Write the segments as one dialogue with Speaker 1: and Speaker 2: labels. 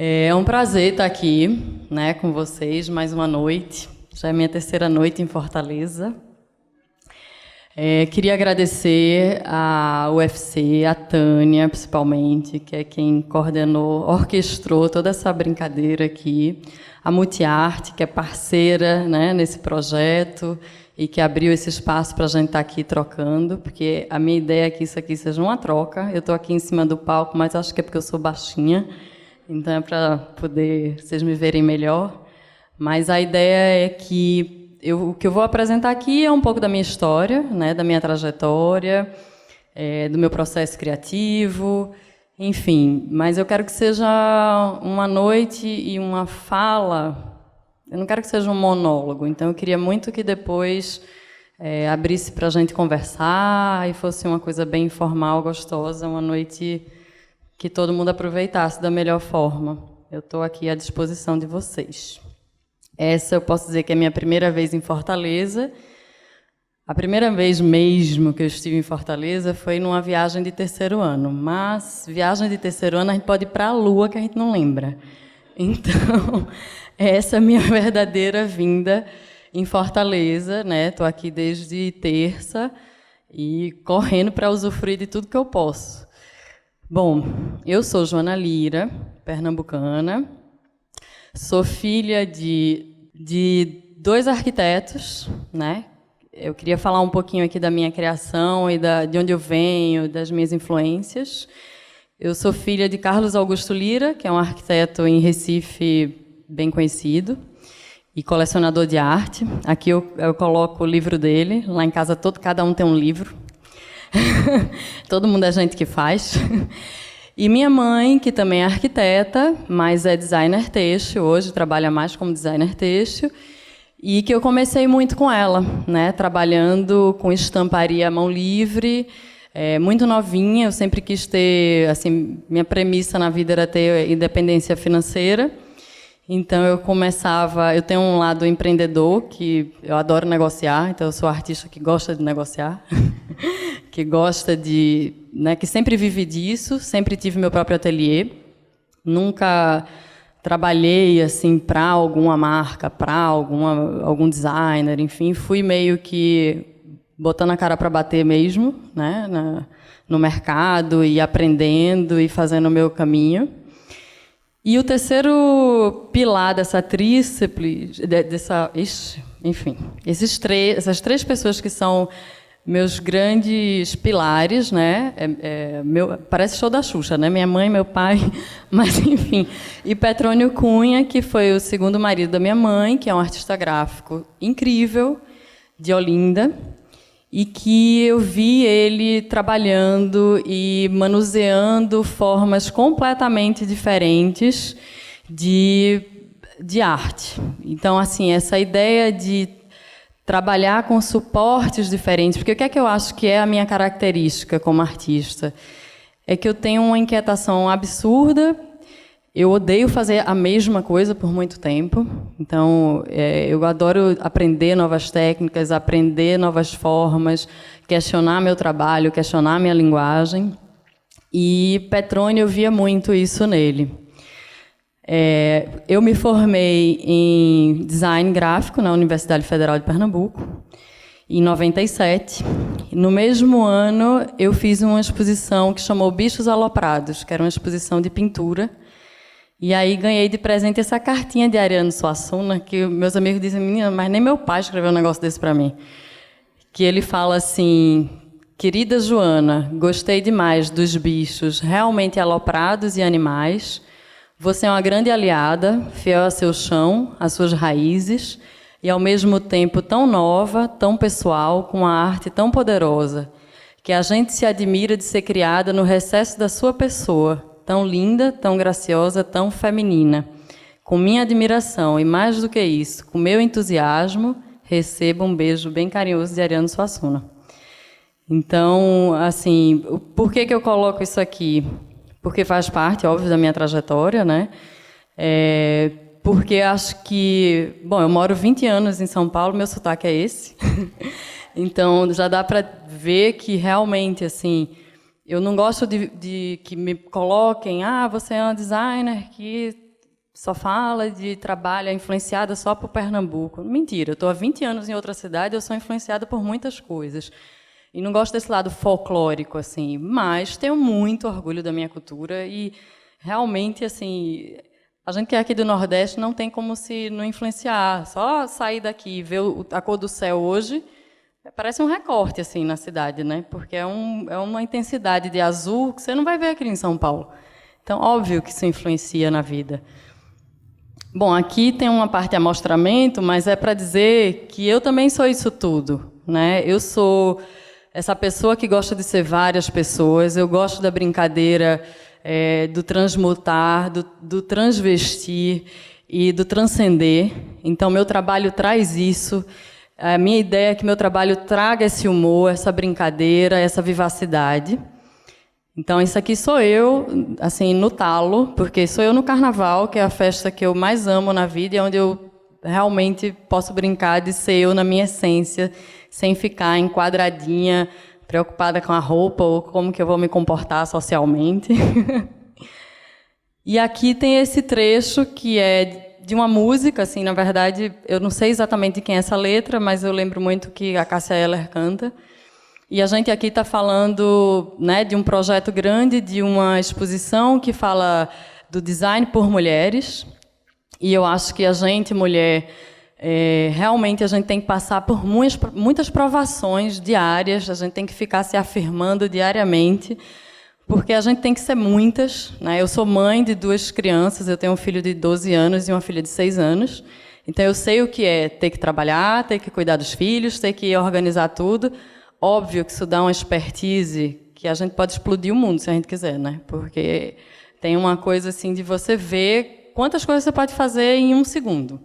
Speaker 1: É um prazer estar aqui, né, com vocês mais uma noite. Já é minha terceira noite em Fortaleza. Queria agradecer à UFC, a Tânia, principalmente, que é quem coordenou, orquestrou toda essa brincadeira aqui. A Multiarte, que é parceira, né, nesse projeto e que abriu esse espaço para a gente estar aqui trocando, porque a minha ideia é que isso aqui seja uma troca. Eu estou aqui em cima do palco, mas acho que é porque eu sou baixinha, então é para poder vocês me verem melhor. Mas a ideia é que o que eu vou apresentar aqui é um pouco da minha história, né, da minha trajetória, do meu processo criativo, enfim. Mas eu quero que seja uma noite e uma fala. Eu não quero que seja um monólogo. Então, eu queria muito que depois abrisse para a gente conversar e fosse uma coisa bem informal, gostosa, uma noite que todo mundo aproveitasse da melhor forma. Eu estou aqui à disposição de vocês. Essa eu posso dizer que é a minha primeira vez em Fortaleza. A primeira vez mesmo que eu estive em Fortaleza foi numa viagem de terceiro ano. Mas viagem de terceiro ano a gente pode ir para a Lua, que a gente não lembra. Então, essa é a minha verdadeira vinda em Fortaleza, né? Estou aqui desde terça e correndo para usufruir de tudo que eu posso. Bom, eu sou Joana Lira, pernambucana. Sou filha de dois arquitetos, né? Eu queria falar um pouquinho aqui da minha criação e de onde eu venho, das minhas influências. Eu sou filha de Carlos Augusto Lira, que é um arquiteto em Recife bem conhecido e colecionador de arte. Aqui eu coloco o livro dele. Lá em casa cada um tem um livro. Todo mundo é gente que faz. E minha mãe, que também é arquiteta, mas é designer têxtil, hoje trabalha mais como designer têxtil, e que eu comecei muito com ela, né, trabalhando com estamparia à mão livre, muito novinha. Eu sempre quis ter, assim, minha premissa na vida era ter independência financeira. Então eu tenho um lado empreendedor, que eu adoro negociar, então eu sou artista que gosta de negociar, que gosta de, né, que sempre vivi disso, sempre tive meu próprio ateliê, nunca trabalhei assim para alguma marca, para algum designer, enfim, fui meio que botando a cara para bater mesmo, né, no mercado e aprendendo e fazendo o meu caminho. E o terceiro pilar dessa tríceps, enfim, essas três pessoas que são meus grandes pilares, né? Parece show da Xuxa, né? Minha mãe, meu pai, mas enfim. E Petrônio Cunha, que foi o segundo marido da minha mãe, que é um artista gráfico incrível, de Olinda, e que eu vi ele trabalhando e manuseando formas completamente diferentes de arte. Então, assim, essa ideia de trabalhar com suportes diferentes, porque o que é que eu acho que é a minha característica como artista? É que eu tenho uma inquietação absurda. Eu odeio fazer a mesma coisa por muito tempo. Então, eu adoro aprender novas técnicas, aprender novas formas, questionar meu trabalho, questionar minha linguagem. E Petrônio, eu via muito isso nele. Eu me formei em design gráfico na Universidade Federal de Pernambuco, em 97. No mesmo ano, eu fiz uma exposição que chamou Bichos Aloprados, que era uma exposição de pintura. E aí ganhei de presente essa cartinha de Ariano Suassuna, que meus amigos dizem, menina, mas nem meu pai escreveu um negócio desse para mim. Que ele fala assim: querida Joana, gostei demais dos bichos realmente aloprados e animais. Você é uma grande aliada, fiel a seu chão, às suas raízes, e ao mesmo tempo tão nova, tão pessoal, com uma arte tão poderosa, que a gente se admira de ser criada no recesso da sua pessoa, tão linda, tão graciosa, tão feminina. Com minha admiração, e mais do que isso, com meu entusiasmo, recebo um beijo bem carinhoso de Ariano Suassuna. Então, assim, por que eu coloco isso aqui? Porque faz parte, óbvio, da minha trajetória, né? Porque acho que... Bom, eu moro 20 anos em São Paulo, meu sotaque é esse. Então, já dá para ver que, realmente, assim, eu não gosto de que me coloquem, você é uma designer que só fala de trabalho, é influenciada só por Pernambuco. Mentira, eu estou há 20 anos em outra cidade, eu sou influenciada por muitas coisas. E não gosto desse lado folclórico, assim, mas tenho muito orgulho da minha cultura e, realmente, assim, a gente que é aqui do Nordeste não tem como se não influenciar. Só sair daqui e ver a cor do céu hoje, parece um recorte, assim, na cidade, né? Porque é uma intensidade de azul que você não vai ver aqui em São Paulo. Então, óbvio que isso influencia na vida. Bom, aqui tem uma parte de amostramento, mas é para dizer que eu também sou isso tudo, né? Eu sou essa pessoa que gosta de ser várias pessoas, eu gosto da brincadeira, do transmutar, do transvestir e do transcender. Então, meu trabalho traz isso. A minha ideia é que meu trabalho traga esse humor, essa brincadeira, essa vivacidade. Então, isso aqui sou eu, assim, no talo, porque sou eu no Carnaval, que é a festa que eu mais amo na vida, e onde eu realmente posso brincar de ser eu na minha essência, sem ficar enquadradinha, preocupada com a roupa ou como que eu vou me comportar socialmente. E aqui tem esse trecho que é de uma música, assim, na verdade, eu não sei exatamente de quem é essa letra, mas eu lembro muito que a Cássia Eller canta. E a gente aqui está falando, né, de um projeto grande, de uma exposição que fala do design por mulheres. E eu acho que a gente, mulher, realmente a gente tem que passar por muitas provações diárias, a gente tem que ficar se afirmando diariamente, porque a gente tem que ser muitas, né? Eu sou mãe de 2 crianças, eu tenho um filho de 12 anos e uma filha de 6 anos. Então, eu sei o que é ter que trabalhar, ter que cuidar dos filhos, ter que organizar tudo. Óbvio que isso dá uma expertise que a gente pode explodir o mundo, se a gente quiser, né? Porque tem uma coisa assim de você ver quantas coisas você pode fazer em 1 segundo.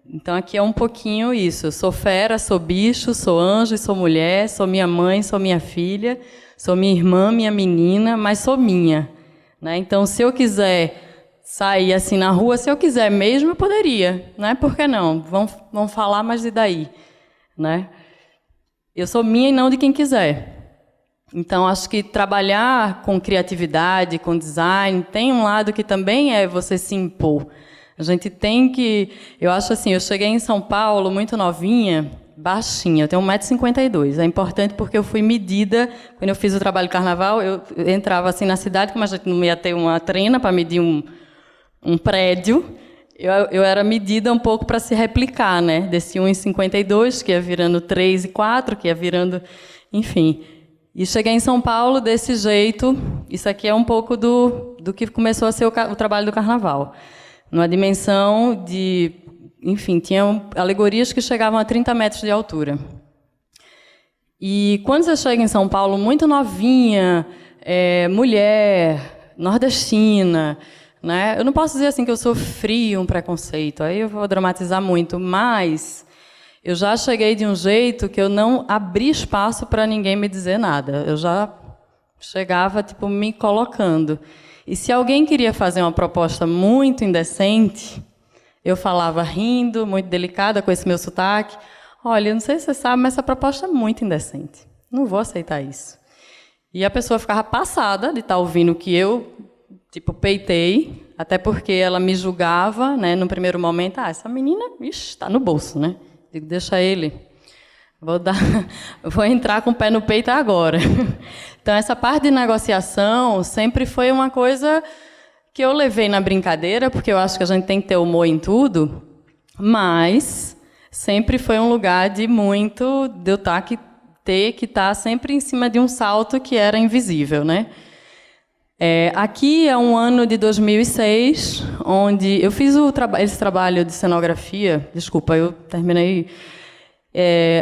Speaker 1: Então, aqui é um pouquinho isso. Eu sou fera, sou bicho, sou anjo, sou mulher, sou minha mãe, sou minha filha, sou minha irmã, minha menina, mas sou minha, né? Então, se eu quiser sair assim na rua, se eu quiser mesmo, eu poderia, né? Por que não? Vão falar, mas e daí? Né? Eu sou minha e não de quem quiser. Então, acho que trabalhar com criatividade, com design, tem um lado que também é você se impor. A gente tem que... Eu acho assim, eu cheguei em São Paulo muito novinha, baixinha, eu tenho 1,52 m. É importante porque eu fui medida, quando eu fiz o trabalho de carnaval, eu entrava assim na cidade, como a gente não ia ter uma trena para medir um prédio, eu era medida um pouco para se replicar, né? Desse 1,52 m, que ia virando 3 e 4, que ia virando... Enfim. E cheguei em São Paulo desse jeito. Isso aqui é um pouco do que começou a ser o trabalho do carnaval. Numa dimensão de... Enfim, tinham alegorias que chegavam a 30 metros de altura. E quando você chega em São Paulo, muito novinha, mulher, nordestina... Né? Eu não posso dizer assim que eu sofri um preconceito, aí eu vou dramatizar muito, mas eu já cheguei de um jeito que eu não abri espaço para ninguém me dizer nada. Eu já chegava tipo me colocando. E se alguém queria fazer uma proposta muito indecente, eu falava rindo, muito delicada com esse meu sotaque: olha, eu não sei se você sabe, mas essa proposta é muito indecente. Não vou aceitar isso. E a pessoa ficava passada de estar ouvindo que eu peitei, até porque ela me julgava, né, no primeiro momento: essa menina está no bolso, né? Digo, deixa ele, vou entrar com o pé no peito agora. Então, essa parte de negociação sempre foi uma coisa que eu levei na brincadeira, porque eu acho que a gente tem que ter humor em tudo, mas sempre foi um lugar de eu ter que estar sempre em cima de um salto que era invisível, né? Aqui é um ano de 2006, onde eu fiz esse trabalho de cenografia. Desculpa, eu terminei.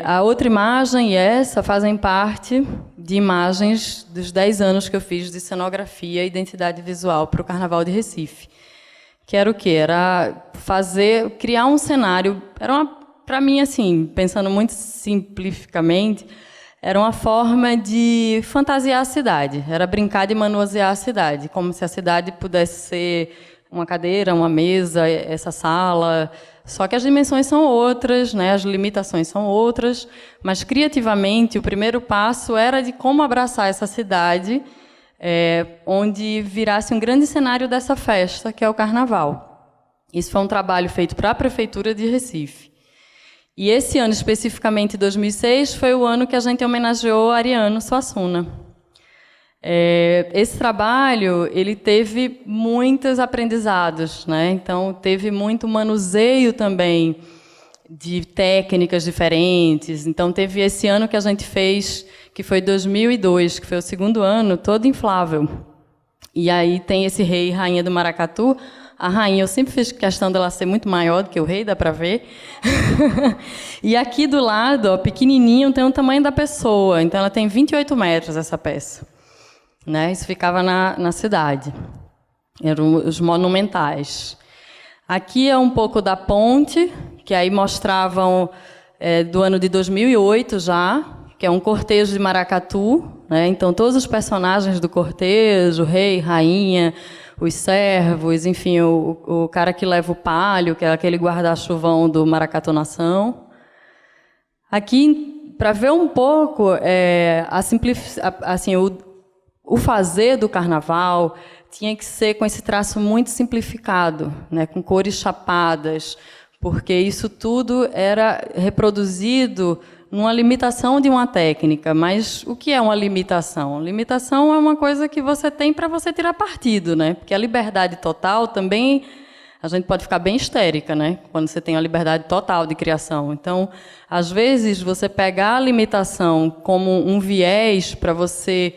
Speaker 1: A outra imagem e essa fazem parte de imagens dos 10 anos que eu fiz de cenografia e identidade visual para o Carnaval de Recife. Que era o quê? Era criar um cenário. Para mim, assim, pensando muito simplificamente, era uma forma de fantasiar a cidade, era brincar de manusear a cidade, como se a cidade pudesse ser uma cadeira, uma mesa, essa sala. Só que as dimensões são outras, né? As limitações são outras, mas criativamente o primeiro passo era de como abraçar essa cidade onde virasse um grande cenário dessa festa, que é o Carnaval. Isso foi um trabalho feito para a Prefeitura de Recife. E esse ano, especificamente 2006, foi o ano que a gente homenageou Ariano Suassuna. Esse trabalho ele teve muitos aprendizados, né? Então, teve muito manuseio também de técnicas diferentes. Então, teve esse ano que a gente fez, que foi 2002, que foi o segundo ano, todo inflável. E aí tem esse rei e rainha do maracatu. A rainha, eu sempre fiz questão dela ser muito maior do que o rei, dá para ver. E aqui do lado, ó, pequenininho, tem o tamanho da pessoa. Então, ela tem 28 metros, essa peça. Né? Isso ficava na cidade. Eram os monumentais. Aqui é um pouco da ponte, que aí mostravam do ano de 2008 já, que é um cortejo de maracatu, né? Então, todos os personagens do cortejo, rei, rainha, os servos, enfim, o cara que leva o palio, que é aquele guarda-chuvão do Maracatu Nação. Aqui, para ver um pouco o fazer do carnaval, tinha que ser com esse traço muito simplificado, né, com cores chapadas, porque isso tudo era reproduzido numa limitação de uma técnica. Mas o que é uma limitação? Limitação é uma coisa que você tem para você tirar partido, né? Porque a liberdade total também, a gente pode ficar bem histérica, né? Quando você tem a liberdade total de criação. Então, às vezes, você pegar a limitação como um viés para você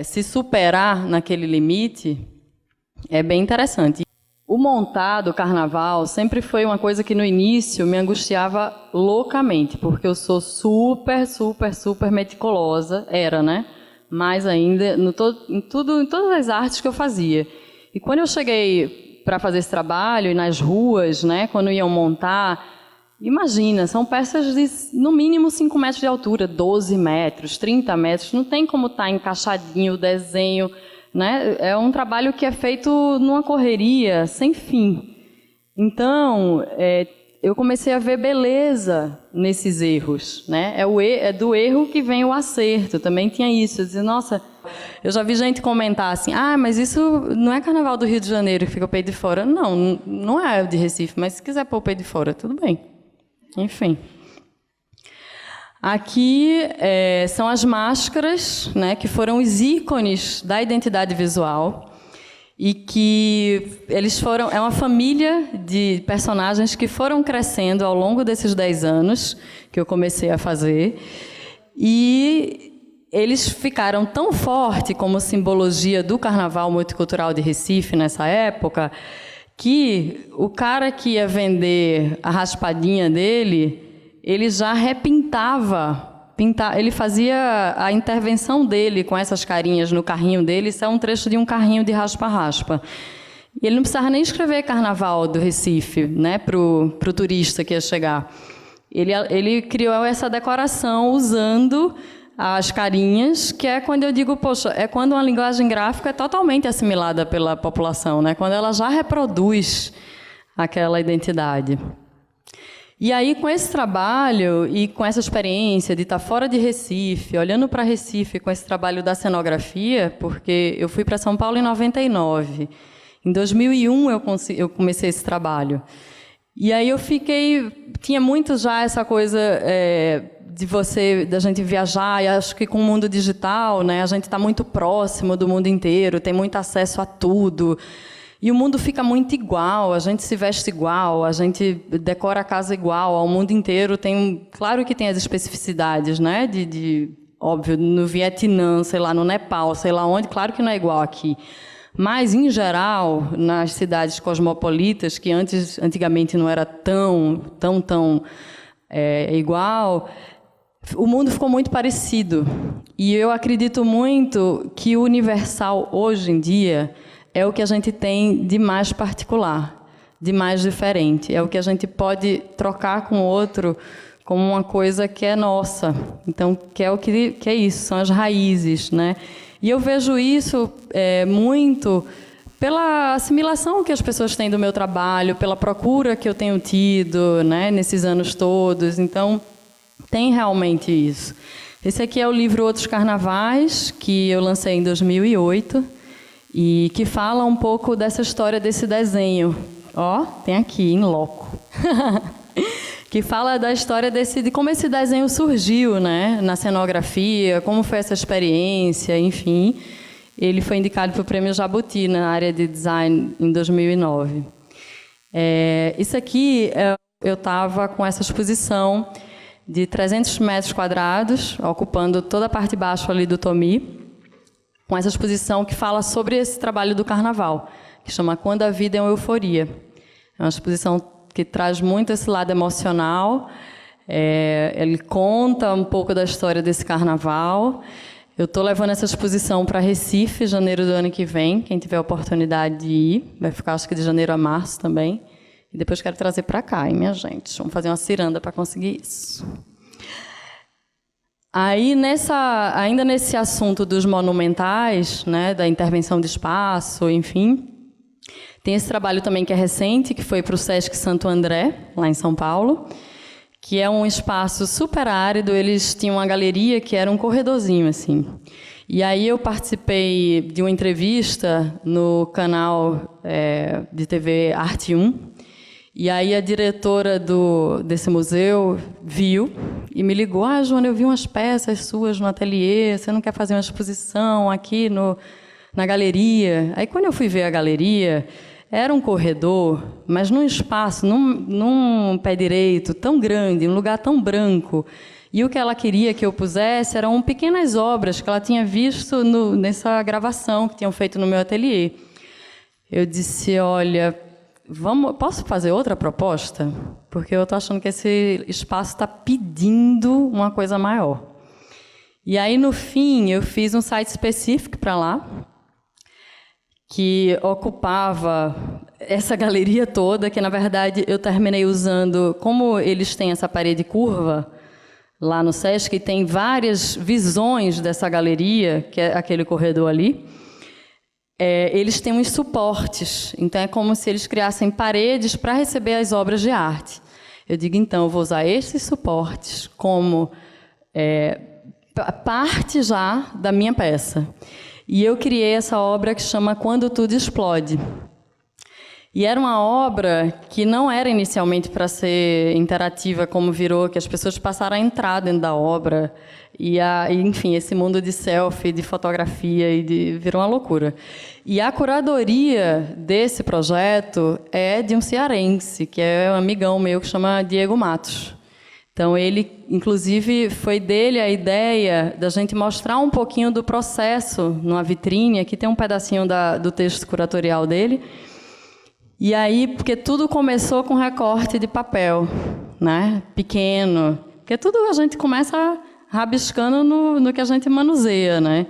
Speaker 1: se superar naquele limite é bem interessante. O montar do carnaval sempre foi uma coisa que, no início, me angustiava loucamente, porque eu sou super, super, super meticulosa, né? Mais ainda, em todas as artes que eu fazia. E quando eu cheguei para fazer esse trabalho, e nas ruas, né, quando iam montar, imagina, são peças de, no mínimo, 5 metros de altura, 12 metros, 30 metros, não tem como estar encaixadinho o desenho, né? É um trabalho que é feito numa correria sem fim. Então, eu comecei a ver beleza nesses erros, né? É do erro que vem o acerto. Também tinha isso. Eu dizia, nossa, eu já vi gente comentar assim, mas isso não é Carnaval do Rio de Janeiro que fica o peito de fora. Não, não é de Recife, mas se quiser pôr o peito de fora, tudo bem. Enfim. Aqui são as máscaras, né, que foram os ícones da identidade visual e que eles foram... É uma família de personagens que foram crescendo ao longo desses 10 anos que eu comecei a fazer, e eles ficaram tão fortes como simbologia do Carnaval Multicultural de Recife nessa época, que o cara que ia vender a raspadinha dele, ele já repintava, ele fazia a intervenção dele com essas carinhas no carrinho dele. Isso é um trecho de um carrinho de raspa-raspa. E ele não precisava nem escrever Carnaval do Recife, né, para o turista que ia chegar. Ele criou essa decoração usando as carinhas, que é quando eu digo, poxa, é quando uma linguagem gráfica é totalmente assimilada pela população, né, quando ela já reproduz aquela identidade. E aí, com esse trabalho e com essa experiência de estar fora de Recife, olhando para Recife com esse trabalho da cenografia, porque eu fui para São Paulo em 99. Em 2001, eu comecei esse trabalho. E aí tinha muito já essa coisa da gente viajar, e acho que com o mundo digital, né, a gente está muito próximo do mundo inteiro, tem muito acesso a tudo. E o mundo fica muito igual, a gente se veste igual, a gente decora a casa igual, ao mundo inteiro claro que tem as especificidades, né? Óbvio, no Vietnã, sei lá, no Nepal, sei lá onde, claro que não é igual aqui. Mas, em geral, nas cidades cosmopolitas, que antigamente não era tão igual, o mundo ficou muito parecido. E eu acredito muito que o universal, hoje em dia, é o que a gente tem de mais particular, de mais diferente. É o que a gente pode trocar com o outro como uma coisa que é nossa. Então, que é isso, são as raízes, né? E eu vejo isso muito pela assimilação que as pessoas têm do meu trabalho, pela procura que eu tenho tido, né, nesses anos todos. Então, tem realmente isso. Esse aqui é o livro Outros Carnavais, que eu lancei em 2008, e que fala um pouco dessa história desse desenho. Ó, tem aqui, em loco. Que fala da história de como esse desenho surgiu, né, na cenografia, como foi essa experiência, enfim. Ele foi indicado para o Prêmio Jabuti na área de design em 2009. Isso aqui, eu estava com essa exposição de 300 metros quadrados, ocupando toda a parte de baixo ali do Tomi, com essa exposição que fala sobre esse trabalho do carnaval, que chama Quando a Vida é uma Euforia. É uma exposição que traz muito esse lado emocional. Ele conta um pouco da história desse carnaval. Eu estou levando essa exposição para Recife, janeiro do ano que vem. Quem tiver a oportunidade de ir, vai ficar acho que de janeiro a março também. E depois quero trazer para cá, hein, minha gente? Vamos fazer uma ciranda para conseguir isso. Aí, ainda nesse assunto dos monumentais, né, da intervenção de espaço, enfim, tem esse trabalho também que é recente, que foi para o Sesc Santo André, lá em São Paulo, que é um espaço super árido. Eles tinham uma galeria que era um corredorzinho, assim. E aí eu participei de uma entrevista no canal de TV Arte 1, e aí a diretora desse museu viu e me ligou: Joana, eu vi umas peças suas no ateliê, você não quer fazer uma exposição aqui na galeria? Aí, quando eu fui ver a galeria, era um corredor, mas num espaço, num pé direito tão grande, um lugar tão branco. E o que ela queria que eu pusesse eram pequenas obras que ela tinha visto nessa gravação que tinham feito no meu ateliê. Eu disse: olha, posso fazer outra proposta? Porque eu estou achando que esse espaço está pedindo uma coisa maior. E aí, no fim, eu fiz um site específico para lá, que ocupava essa galeria toda, que, na verdade, eu terminei usando... Como eles têm essa parede curva lá no Sesc, tem várias visões dessa galeria, que é aquele corredor ali. Eles têm uns suportes, então é como se eles criassem paredes para receber as obras de arte. Eu digo, então, eu vou usar esses suportes como parte já da minha peça. E eu criei essa obra que chama Quando Tudo Explode. E era uma obra que não era inicialmente para ser interativa, como virou, que as pessoas passaram a entrar dentro da obra. Enfim, esse mundo de selfie, de fotografia, virou uma loucura. E a curadoria desse projeto é de um cearense, que é um amigão meu, que chama Diego Matos. Então, inclusive, foi dele a ideia da gente mostrar um pouquinho do processo numa vitrine. Aqui tem um pedacinho do texto curatorial dele. E aí, porque tudo começou com recorte de papel, né? Pequeno. Porque tudo a gente começa rabiscando no que a gente manuseia, né?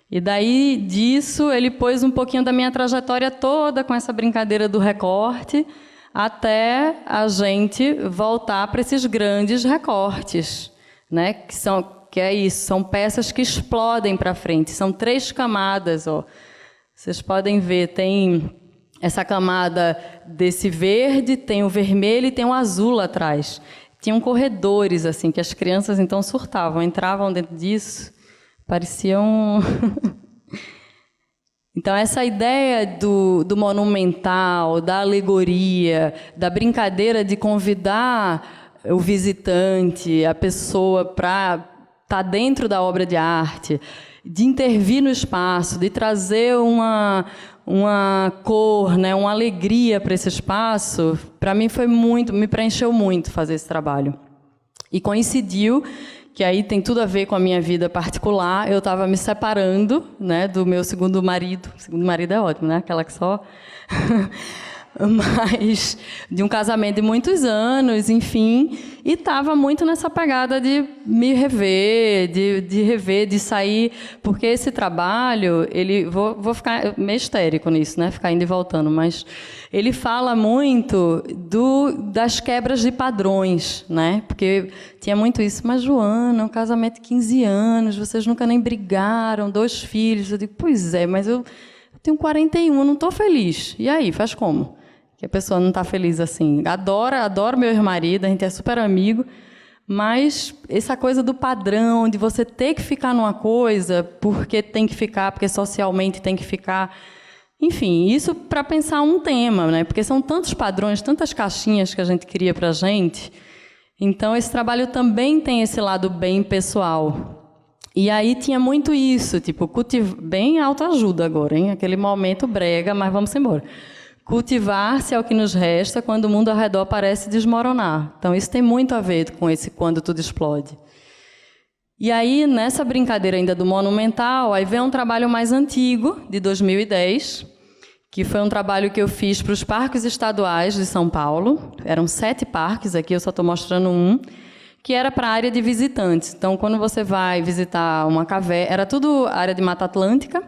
Speaker 1: E daí, disso, ele pôs um pouquinho da minha trajetória toda com essa brincadeira do recorte, até a gente voltar para esses grandes recortes, né? Que é isso, são peças que explodem para frente, são 3 camadas, ó. Vocês podem ver, tem essa camada desse verde, tem o vermelho e tem o azul lá atrás. Tinham corredores, assim, que as crianças, então, surtavam, entravam dentro disso, pareciam... Então, essa ideia do monumental, da alegoria, da brincadeira de convidar o visitante, a pessoa para estar dentro da obra de arte, de intervir no espaço, de trazer uma cor, né, uma alegria para esse espaço, para mim me preencheu muito fazer esse trabalho. E coincidiu que aí tem tudo a ver com a minha vida particular. Eu estava me separando, né, do meu segundo marido. Segundo marido é ótimo, né? Aquela que só... Mas de um casamento de muitos anos, enfim, e estava muito nessa pegada de me rever, de rever, de sair, porque esse trabalho, vou ficar meio histérico nisso, né? Ficar indo e voltando, mas ele fala muito das quebras de padrões, né? Porque tinha muito isso, mas Joana, um casamento de 15 anos, vocês nunca nem brigaram, 2 filhos. Eu digo, pois é, mas eu tenho 41, não estou feliz. E aí, faz como? Que a pessoa não está feliz assim. Adoro meu ex-marido, a gente é super amigo, Mas essa coisa do padrão, de você ter que ficar numa coisa porque tem que ficar, porque socialmente tem que ficar. Enfim, isso para pensar um tema, né? Porque são tantos padrões, tantas caixinhas que a gente cria para a gente. Então, esse trabalho também tem esse lado bem pessoal. E aí tinha muito isso, tipo, bem autoajuda agora, hein? Aquele momento brega, mas vamos embora. Cultivar-se é o que nos resta quando o mundo ao redor parece desmoronar. Então, isso tem muito a ver com esse quando tudo explode. E aí, nessa brincadeira ainda do monumental, aí vem um trabalho mais antigo, de 2010, que foi um trabalho que eu fiz para os parques estaduais de São Paulo. Eram 7 parques, aqui eu só estou mostrando um, que era para a área de visitantes. Então, quando você vai visitar uma caverna, era tudo área de Mata Atlântica,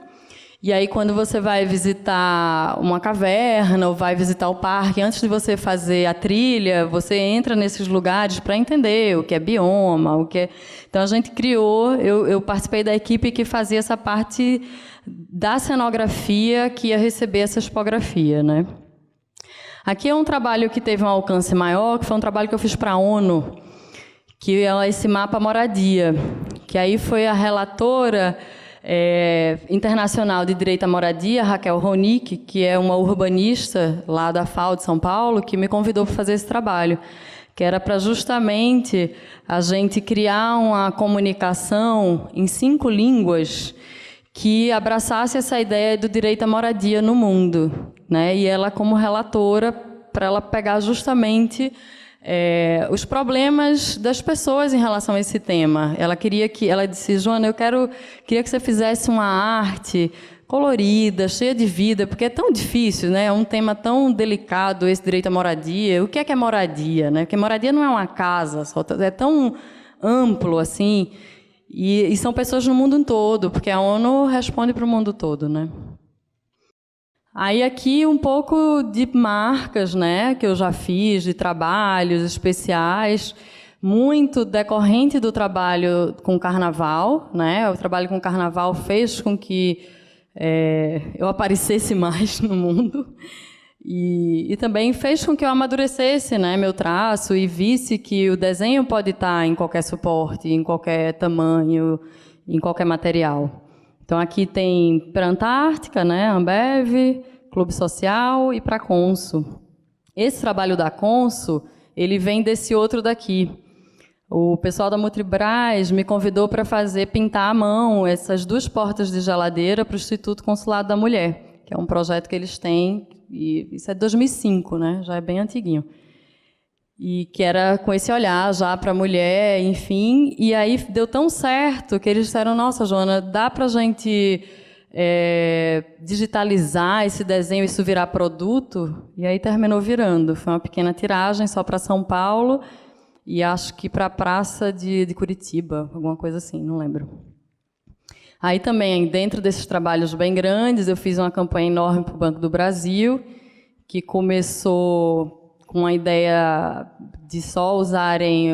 Speaker 1: e aí quando você vai visitar uma caverna ou vai visitar o parque, antes de você fazer a trilha, você entra nesses lugares para entender o que é bioma, o que é... Então, a gente criou, eu participei da equipe que fazia essa parte da cenografia que ia receber essa expografia, né? Aqui é um trabalho que teve um alcance maior, que foi um trabalho que eu fiz para a ONU, que é esse mapa moradia, que aí foi a relatora internacional de direito à moradia, Raquel Ronick, que é uma urbanista lá da FAO de São Paulo, que me convidou para fazer esse trabalho, que era para justamente a gente criar uma comunicação em 5 línguas que abraçasse essa ideia do direito à moradia no mundo, né? E ela, como relatora, para ela pegar justamente os problemas das pessoas em relação a esse tema. Ela disse, Joana, queria que você fizesse uma arte colorida, cheia de vida, porque é tão difícil, né? É um tema tão delicado, esse direito à moradia. O que é moradia, né? Porque moradia não é uma casa, só, é tão amplo assim, e são pessoas no mundo todo, porque a ONU responde para o mundo todo, né? Aí aqui um pouco de marcas, né, que eu já fiz, de trabalhos especiais, muito decorrente do trabalho com carnaval, né? O trabalho com carnaval fez com que eu aparecesse mais no mundo e também fez com que eu amadurecesse, né, meu traço e visse que o desenho pode estar em qualquer suporte, em qualquer tamanho, em qualquer material. Então, aqui tem para a Antártica, né, Ambev, Clube Social e para a Consul. Esse trabalho da Consul, ele vem desse outro daqui. O pessoal da Multibras me convidou para pintar à mão essas 2 portas de geladeira para o Instituto Consulado da Mulher, que é um projeto que eles têm, e isso é de 2005, né, já é bem antiguinho. E que era com esse olhar já para a mulher, enfim. E aí deu tão certo que eles disseram, nossa, Joana, dá para a gente digitalizar esse desenho e isso virar produto? E aí terminou virando. Foi uma pequena tiragem só para São Paulo e acho que para a praça de Curitiba, alguma coisa assim, não lembro. Aí também, dentro desses trabalhos bem grandes, eu fiz uma campanha enorme para o Banco do Brasil, que começou com a ideia de só usarem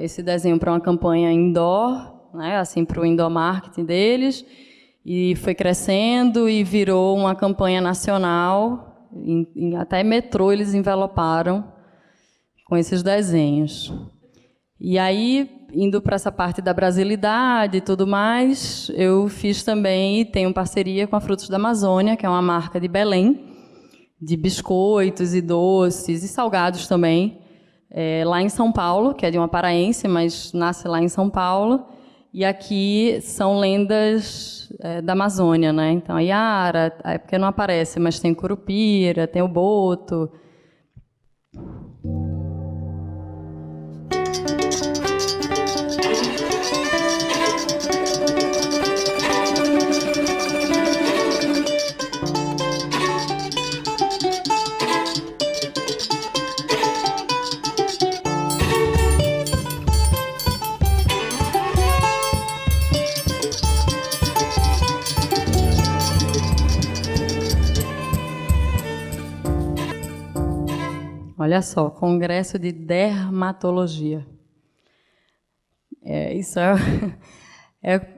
Speaker 1: esse desenho para uma campanha indoor, né, assim, para o indoor marketing deles, e foi crescendo e virou uma campanha nacional, até metrô eles enveloparam com esses desenhos. E aí, indo para essa parte da brasilidade e tudo mais, eu fiz também, tenho parceria com a Frutos da Amazônia, que é uma marca de Belém, de biscoitos e doces e salgados também, lá em São Paulo, que é de uma paraense, mas nasce lá em São Paulo. E aqui são lendas da Amazônia, né? Então, a Iara, é porque não aparece, mas tem Curupira, tem o Boto. Olha só, Congresso de Dermatologia.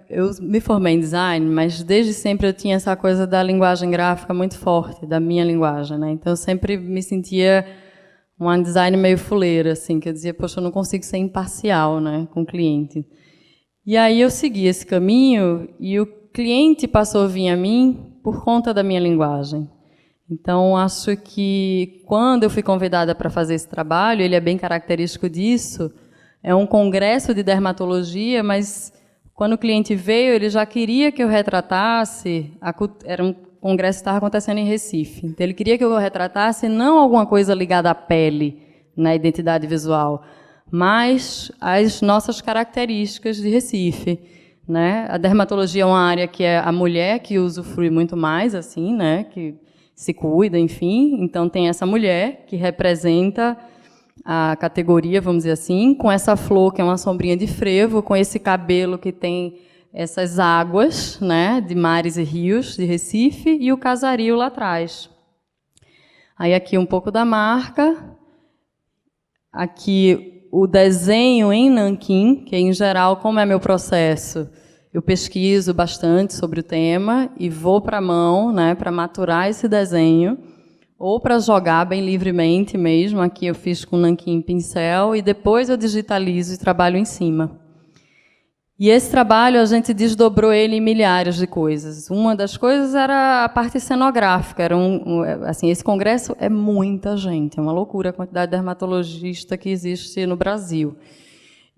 Speaker 1: Eu me formei em design, mas desde sempre eu tinha essa coisa da linguagem gráfica muito forte, da minha linguagem, né? Então eu sempre me sentia um design meio fuleira, assim, que eu dizia, poxa, eu não consigo ser imparcial, né, com o cliente. E aí eu segui esse caminho e o cliente passou a vir a mim por conta da minha linguagem. Então, acho que quando eu fui convidada para fazer esse trabalho, ele é bem característico disso, é um congresso de dermatologia, mas quando o cliente veio, ele já queria que eu retratasse, era um congresso que estava acontecendo em Recife, então ele queria que eu retratasse não alguma coisa ligada à pele, na identidade visual, mas as nossas características de Recife, né? A dermatologia é uma área que é a mulher que usufrui muito mais, assim, né? Que se cuida, enfim. Então, tem essa mulher que representa a categoria, vamos dizer assim, com essa flor, que é uma sombrinha de frevo, com esse cabelo que tem essas águas, né, de mares e rios de Recife, e o casario lá atrás. Aí, aqui um pouco da marca. Aqui, o desenho em nanquim, que, em geral, como é meu processo, eu pesquiso bastante sobre o tema e vou para a mão, né, para maturar esse desenho, ou para jogar bem livremente mesmo. Aqui eu fiz com nanquim e pincel, e depois eu digitalizo e trabalho em cima. E esse trabalho, a gente desdobrou ele em milhares de coisas. Uma das coisas era a parte cenográfica. Era assim, esse congresso é muita gente, é uma loucura a quantidade de dermatologista que existe no Brasil.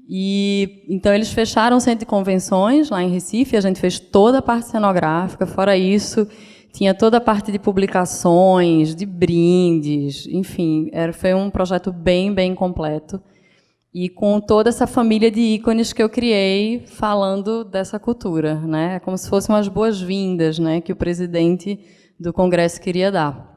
Speaker 1: E então eles fecharam o centro de convenções lá em Recife, a gente fez toda a parte cenográfica, fora isso, tinha toda a parte de publicações, de brindes, enfim, foi um projeto bem, bem completo. E com toda essa família de ícones que eu criei falando dessa cultura, né? É como se fossem umas boas-vindas, né, que o presidente do Congresso queria dar.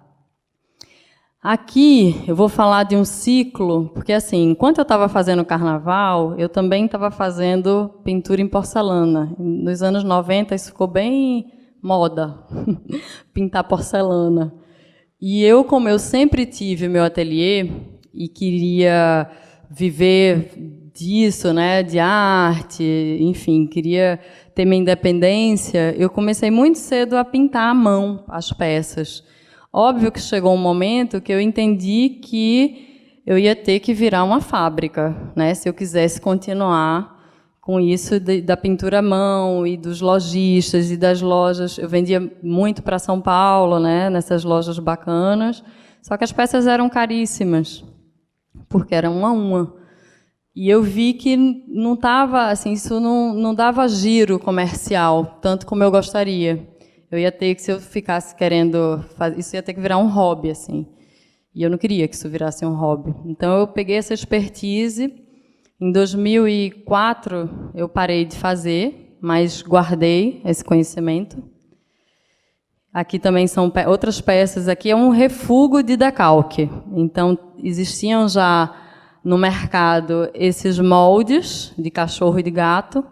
Speaker 1: Aqui eu vou falar de um ciclo, porque assim, enquanto eu estava fazendo carnaval, eu também estava fazendo pintura em porcelana. Nos anos 90 isso ficou bem moda, pintar porcelana. E eu, como eu sempre tive meu ateliê e queria viver disso, né, de arte, enfim, queria ter minha independência, eu comecei muito cedo a pintar à mão as peças. Óbvio que chegou um momento que eu entendi que eu ia ter que virar uma fábrica, né, se eu quisesse continuar com isso da pintura à mão e dos lojistas e das lojas. Eu vendia muito para São Paulo, né, nessas lojas bacanas, só que as peças eram caríssimas, porque eram uma a uma. E eu vi que não estava, assim, isso não dava giro comercial, tanto como eu gostaria. Eu ia ter que, se eu ficasse querendo fazer, isso ia ter que virar um hobby, assim. E eu não queria que isso virasse um hobby. Então, eu peguei essa expertise. Em 2004, eu parei de fazer, mas guardei esse conhecimento. Aqui também são outras peças. Aqui é um refúgio de decalque. Então, existiam já no mercado esses moldes de cachorro e de gato,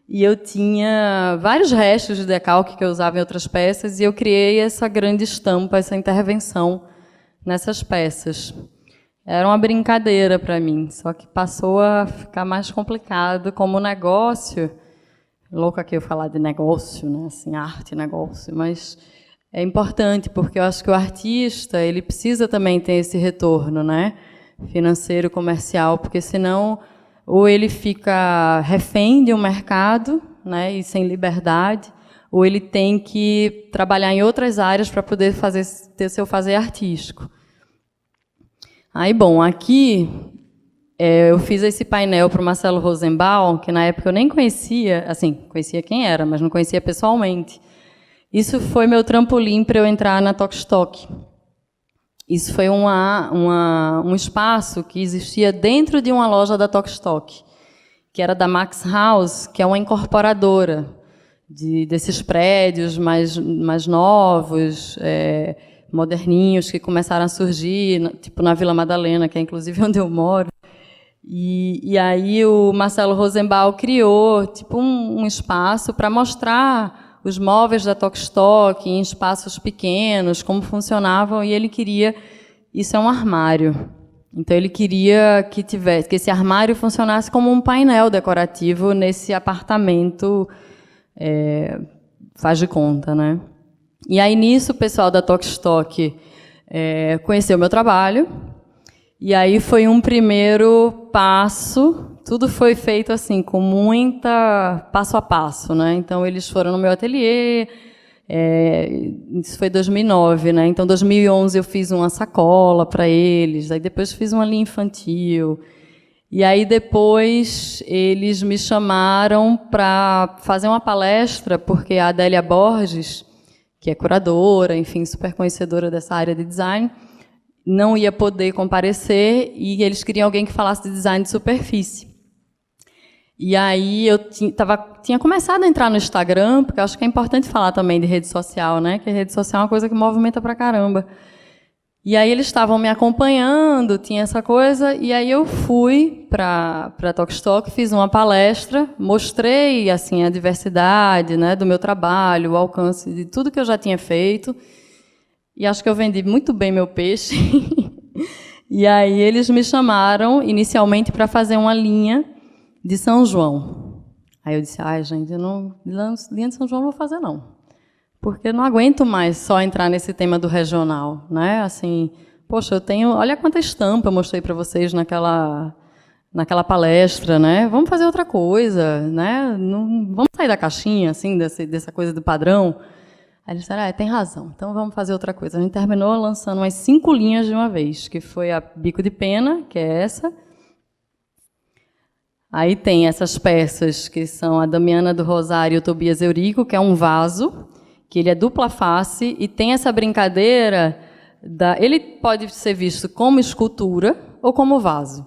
Speaker 1: e eu tinha vários restos de decalque que eu usava em outras peças, e eu criei essa grande estampa, essa intervenção nessas peças. Era uma brincadeira para mim, só que passou a ficar mais complicado como negócio. Louco aqui eu falar de negócio, né? Assim, arte, negócio, mas é importante, porque eu acho que o artista ele precisa também ter esse retorno, né, financeiro, comercial, porque senão ou ele fica refém de um mercado, né, e sem liberdade, ou ele tem que trabalhar em outras áreas para poder ter seu fazer artístico. Aí, bom, aqui eu fiz esse painel para o Marcelo Rosenbaum, que na época eu nem conhecia, assim, conhecia quem era, mas não conhecia pessoalmente. Isso foi meu trampolim para eu entrar na Tokstok. Isso foi um espaço que existia dentro de uma loja da Tokstok, que era da Max House, que é uma incorporadora desses prédios mais novos, moderninhos, que começaram a surgir, tipo na Vila Madalena, que é inclusive onde eu moro. E aí o Marcelo Rosenbaum criou tipo um espaço para mostrar os móveis da Tokstok em espaços pequenos, como funcionavam, e ele queria... Isso é um armário. Então, ele queria que esse armário funcionasse como um painel decorativo nesse apartamento, faz de conta, né? E aí, nisso, o pessoal da Tokstok conheceu o meu trabalho E aí foi um primeiro passo, tudo foi feito assim, com muita passo a passo, né? Então, eles foram no meu ateliê, isso foi 2009, né? Então, 2011 eu fiz uma sacola para eles, aí depois fiz uma linha infantil, e aí depois eles me chamaram para fazer uma palestra, porque a Adélia Borges, que é curadora, enfim, super conhecedora dessa área de design, não ia poder comparecer e eles queriam alguém que falasse de design de superfície. E aí eu tinha começado a entrar no Instagram, porque eu acho que é importante falar também de rede social, né? Que a rede social é uma coisa que movimenta pra caramba. E aí eles estavam me acompanhando, tinha essa coisa, e aí eu fui para Tokstok, fiz uma palestra, mostrei assim a diversidade, né, do meu trabalho, o alcance de tudo que eu já tinha feito. E acho que eu vendi muito bem meu peixe. E aí eles me chamaram inicialmente para fazer uma linha de São João. Aí eu disse, ai, gente, linha de São João não vou fazer, não. Porque eu não aguento mais só entrar nesse tema do regional, né? Assim, poxa, eu tenho... Olha quanta estampa eu mostrei para vocês naquela palestra, né? Vamos fazer outra coisa, né? Não, vamos sair da caixinha, assim, dessa coisa do padrão. Aí eles disseram, tem razão, então vamos fazer outra coisa. A gente terminou lançando umas 5 linhas de uma vez, que foi a Bico de Pena, que é essa. Aí tem essas peças, que são a Damiana do Rosário e o Tobias Eurico, que é um vaso, que ele é dupla face, e tem essa brincadeira, ele pode ser visto como escultura ou como vaso.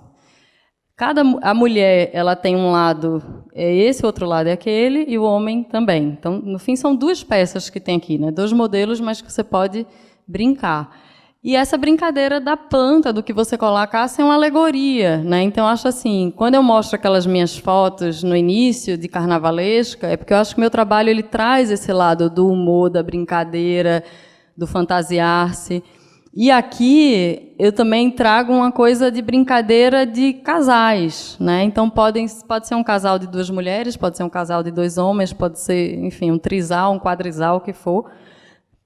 Speaker 1: A mulher, ela tem um lado, é esse, o outro lado é aquele, e o homem também. Então, no fim, são 2 peças que tem aqui, né? 2 modelos, mas que você pode brincar. E essa brincadeira da planta, do que você colocasse, é uma alegoria, né? Então, eu acho assim, quando eu mostro aquelas minhas fotos no início de carnavalesca, é porque eu acho que o meu trabalho ele traz esse lado do humor, da brincadeira, do fantasiar-se. E aqui eu também trago uma coisa de brincadeira de casais, né? Então pode ser um casal de 2 mulheres, pode ser um casal de 2 homens, pode ser, enfim, um trisal, um quadrisal, o que for.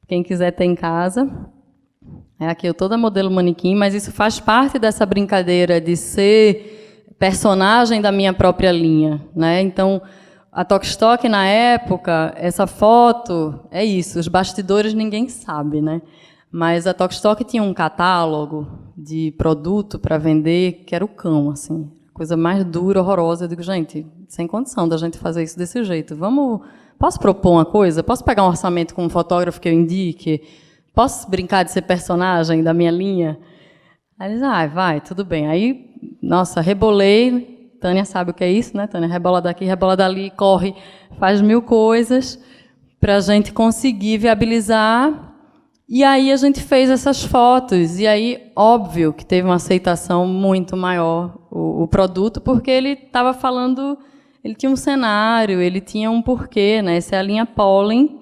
Speaker 1: Quem quiser ter em casa. Aqui eu toda modelo manequim, mas isso faz parte dessa brincadeira de ser personagem da minha própria linha, né? Então, a Tokstok, na época, essa foto, é isso, os bastidores ninguém sabe, né? Mas a Tokstok tinha um catálogo de produto para vender, que era o cão, assim, coisa mais dura, horrorosa. Eu digo, gente, sem condição da gente fazer isso desse jeito. Posso propor uma coisa? Posso pegar um orçamento com um fotógrafo que eu indique? Posso brincar de ser personagem da minha linha? Aí eles, vai, tudo bem. Aí, nossa, rebolei. Tânia sabe o que é isso, né, Tânia? Rebola daqui, rebola dali, corre, faz 1000 coisas para a gente conseguir viabilizar. E aí a gente fez essas fotos, e aí, óbvio, que teve uma aceitação muito maior o produto, porque ele estava falando, ele tinha um cenário, ele tinha um porquê, né? Essa é a linha Pollen,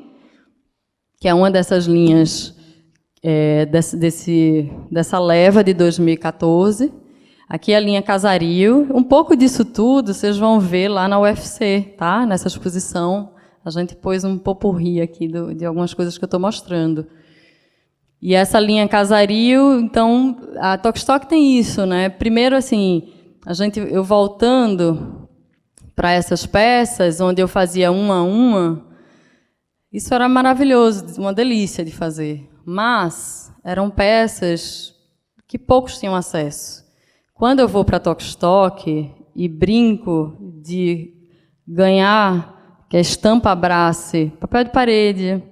Speaker 1: que é uma dessas linhas dessa leva de 2014. Aqui é a linha Casario. Um pouco disso tudo vocês vão ver lá na UFC, tá? Nessa exposição, a gente pôs um popurrí aqui de algumas coisas que eu estou mostrando. E essa linha Casario, então, a Tokstok tem isso, né? Primeiro, assim, eu voltando para essas peças, onde eu fazia uma a uma, isso era maravilhoso, uma delícia de fazer. Mas eram peças que poucos tinham acesso. Quando eu vou para a Tokstok e brinco de ganhar, que é estampa abrace, papel de parede,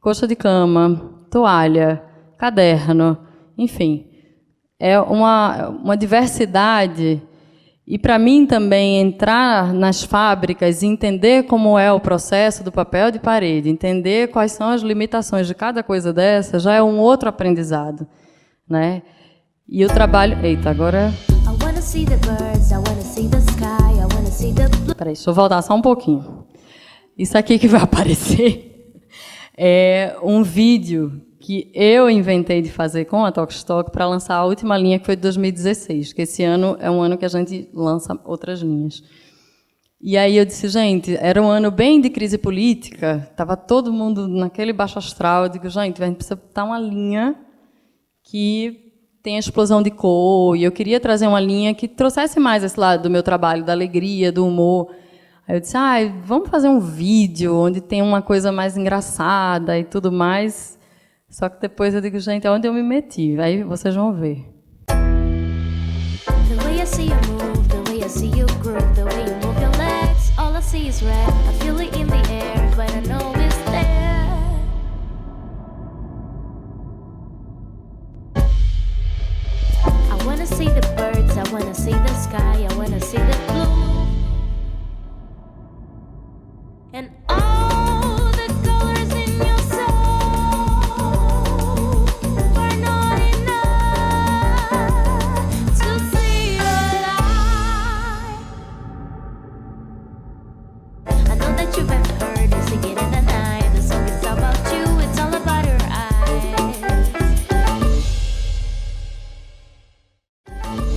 Speaker 1: coxa de cama, toalha, caderno, enfim, é uma diversidade. E, para mim, também, entrar nas fábricas e entender como é o processo do papel de parede, entender quais são as limitações de cada coisa dessa, já é um outro aprendizado, né? E o trabalho... Eita, agora... Peraí, deixa eu voltar só um pouquinho. Isso aqui que vai aparecer é um vídeo que eu inventei de fazer com a Tokstok para lançar a última linha, que foi de 2016, que esse ano é um ano que a gente lança outras linhas. E aí eu disse, gente, era um ano bem de crise política, estava todo mundo naquele baixo astral, eu digo, gente, a gente precisa botar uma linha que tem a explosão de cor, e eu queria trazer uma linha que trouxesse mais esse lado do meu trabalho, da alegria, do humor. Aí eu disse, vamos fazer um vídeo onde tem uma coisa mais engraçada e tudo mais. Só que depois eu digo, gente, onde eu me meti? Aí vocês vão ver.
Speaker 2: The way I see you move, the way I see you groove, the way you move your legs, all I see is red. I feel it in the air, but I know it's there. I wanna see the birds, I wanna see the sky, I wanna see the blue. And all the colors in your soul were not enough to see the light. I know that you've heard me sing it in the night. The song is about you, it's all about your eyes.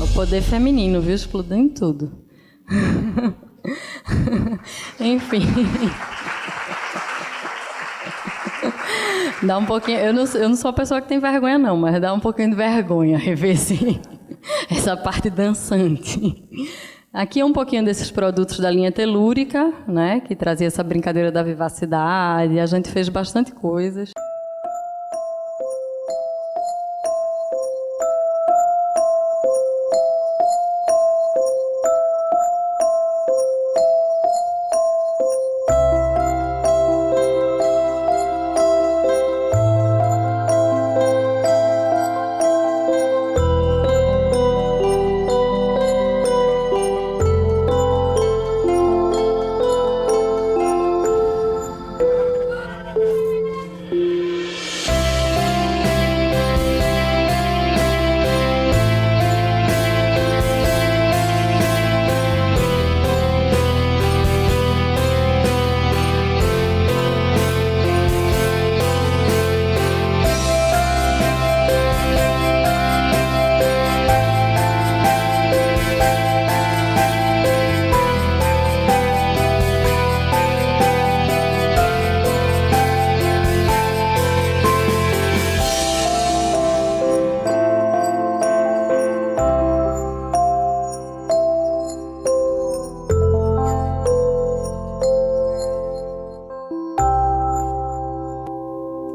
Speaker 1: O poder feminino, viu? Explodindo em tudo. Enfim. Dá um pouquinho. Eu não sou a pessoa que tem vergonha, não, mas dá um pouquinho de vergonha rever essa parte dançante. Aqui é um pouquinho desses produtos da linha telúrica, né, que trazia essa brincadeira da vivacidade. A gente fez bastante coisas.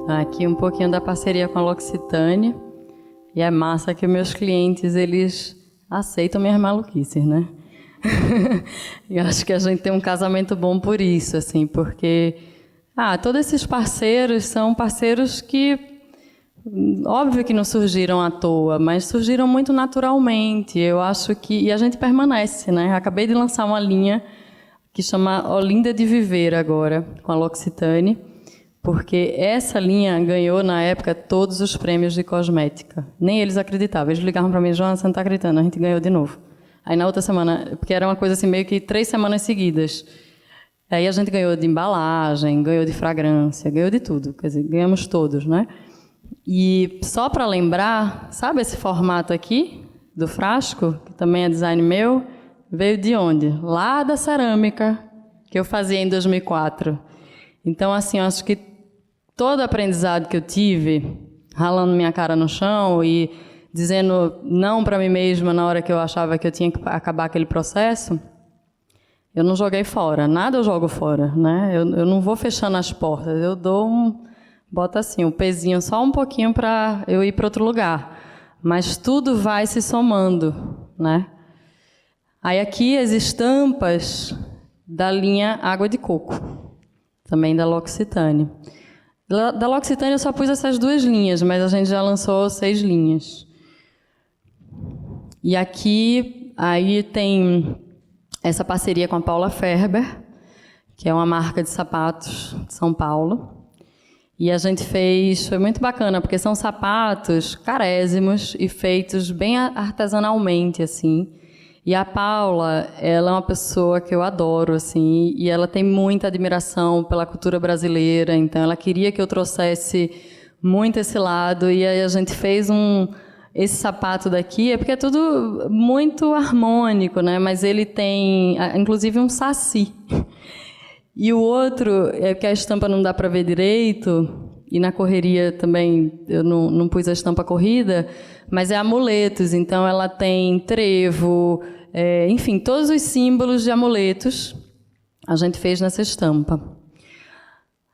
Speaker 1: Aqui um pouquinho da parceria com a L'Occitane. E é massa que meus clientes, eles aceitam minhas maluquices, né? E acho que a gente tem um casamento bom por isso, assim, porque todos esses parceiros são parceiros que, óbvio que não surgiram à toa, mas surgiram muito naturalmente. Eu acho que... E a gente permanece, né? Acabei de lançar uma linha que chama Olinda de Viver agora, com a L'Occitane, porque essa linha ganhou, na época, todos os prêmios de cosmética. Nem eles acreditavam. Eles ligavam para mim, Joana, você não está acreditando, a gente ganhou de novo. Aí, na outra semana, porque era uma coisa assim, meio que 3 semanas seguidas. Aí a gente ganhou de embalagem, ganhou de fragrância, ganhou de tudo. Quer dizer, ganhamos todos, né? E só para lembrar, sabe esse formato aqui, do frasco, que também é design meu, veio de onde? Lá da cerâmica, que eu fazia em 2004. Então, assim, eu acho que todo aprendizado que eu tive, ralando minha cara no chão e dizendo não para mim mesma na hora que eu achava que eu tinha que acabar aquele processo, eu não joguei fora. Nada eu jogo fora, né? Eu não vou fechando as portas. Eu boto assim, um pezinho só um pouquinho para eu ir para outro lugar. Mas tudo vai se somando, né? Aí aqui as estampas da linha Água de Coco, também da L'Occitane. Da L'Occitane eu só pus essas 2 linhas, mas a gente já lançou 6 linhas. E aqui aí tem essa parceria com a Paula Ferber, que é uma marca de sapatos de São Paulo. E a gente fez, foi muito bacana, porque são sapatos carésimos e feitos bem artesanalmente, assim. E a Paula, ela é uma pessoa que eu adoro, assim, e ela tem muita admiração pela cultura brasileira, então ela queria que eu trouxesse muito esse lado, e aí a gente fez esse sapato daqui, porque é tudo muito harmônico, né? Mas ele tem, inclusive, um saci. E o outro, é que a estampa não dá para ver direito, e na correria também eu não pus a estampa corrida, mas é amuletos, então ela tem trevo, enfim, todos os símbolos de amuletos a gente fez nessa estampa.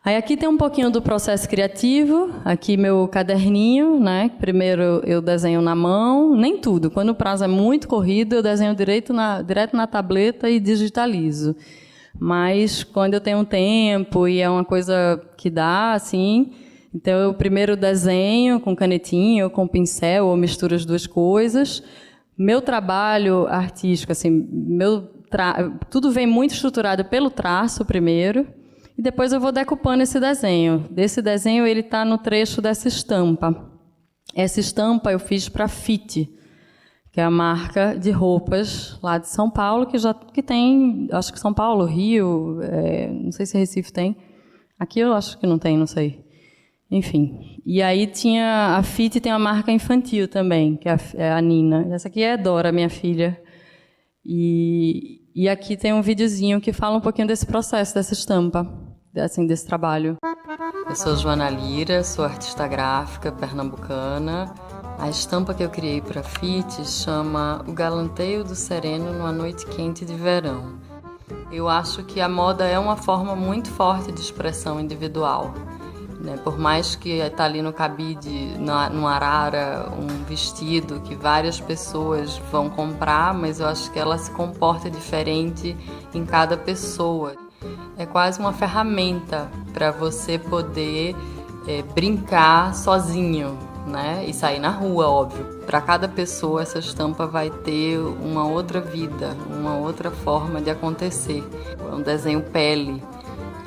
Speaker 1: Aí aqui tem um pouquinho do processo criativo, aqui meu caderninho, né? Primeiro eu desenho na mão, nem tudo, quando o prazo é muito corrido eu desenho direto na tableta e digitalizo. Mas quando eu tenho um tempo e é uma coisa que dá, assim, então eu primeiro desenho com canetinha ou com pincel ou misturo as duas coisas. Meu trabalho artístico, assim, tudo vem muito estruturado pelo traço primeiro, e depois eu vou decupando esse desenho. Desse desenho ele está no trecho dessa estampa. Essa estampa eu fiz para a Fit, que é a marca de roupas lá de São Paulo, que tem, acho que São Paulo, Rio, não sei se Recife tem. Aqui eu acho que não tem, não sei. Enfim. E aí a Fit tem uma marca infantil também, que é a Nina. Essa aqui é a Dora, minha filha. E aqui tem um videozinho que fala um pouquinho desse processo, dessa estampa, assim, desse trabalho. Eu sou Joana Lira, sou artista gráfica pernambucana. A estampa que eu criei para a Fit chama O Galanteio do Sereno numa Noite Quente de Verão. Eu acho que a moda é uma forma muito forte de expressão individual, né? Por mais que está ali no cabide, no arara, um vestido que várias pessoas vão comprar, mas eu acho que ela se comporta diferente em cada pessoa. É quase uma ferramenta para você poder brincar sozinho, né? E sair na rua, óbvio. Para cada pessoa, essa estampa vai ter uma outra vida, uma outra forma de acontecer. É um desenho pele.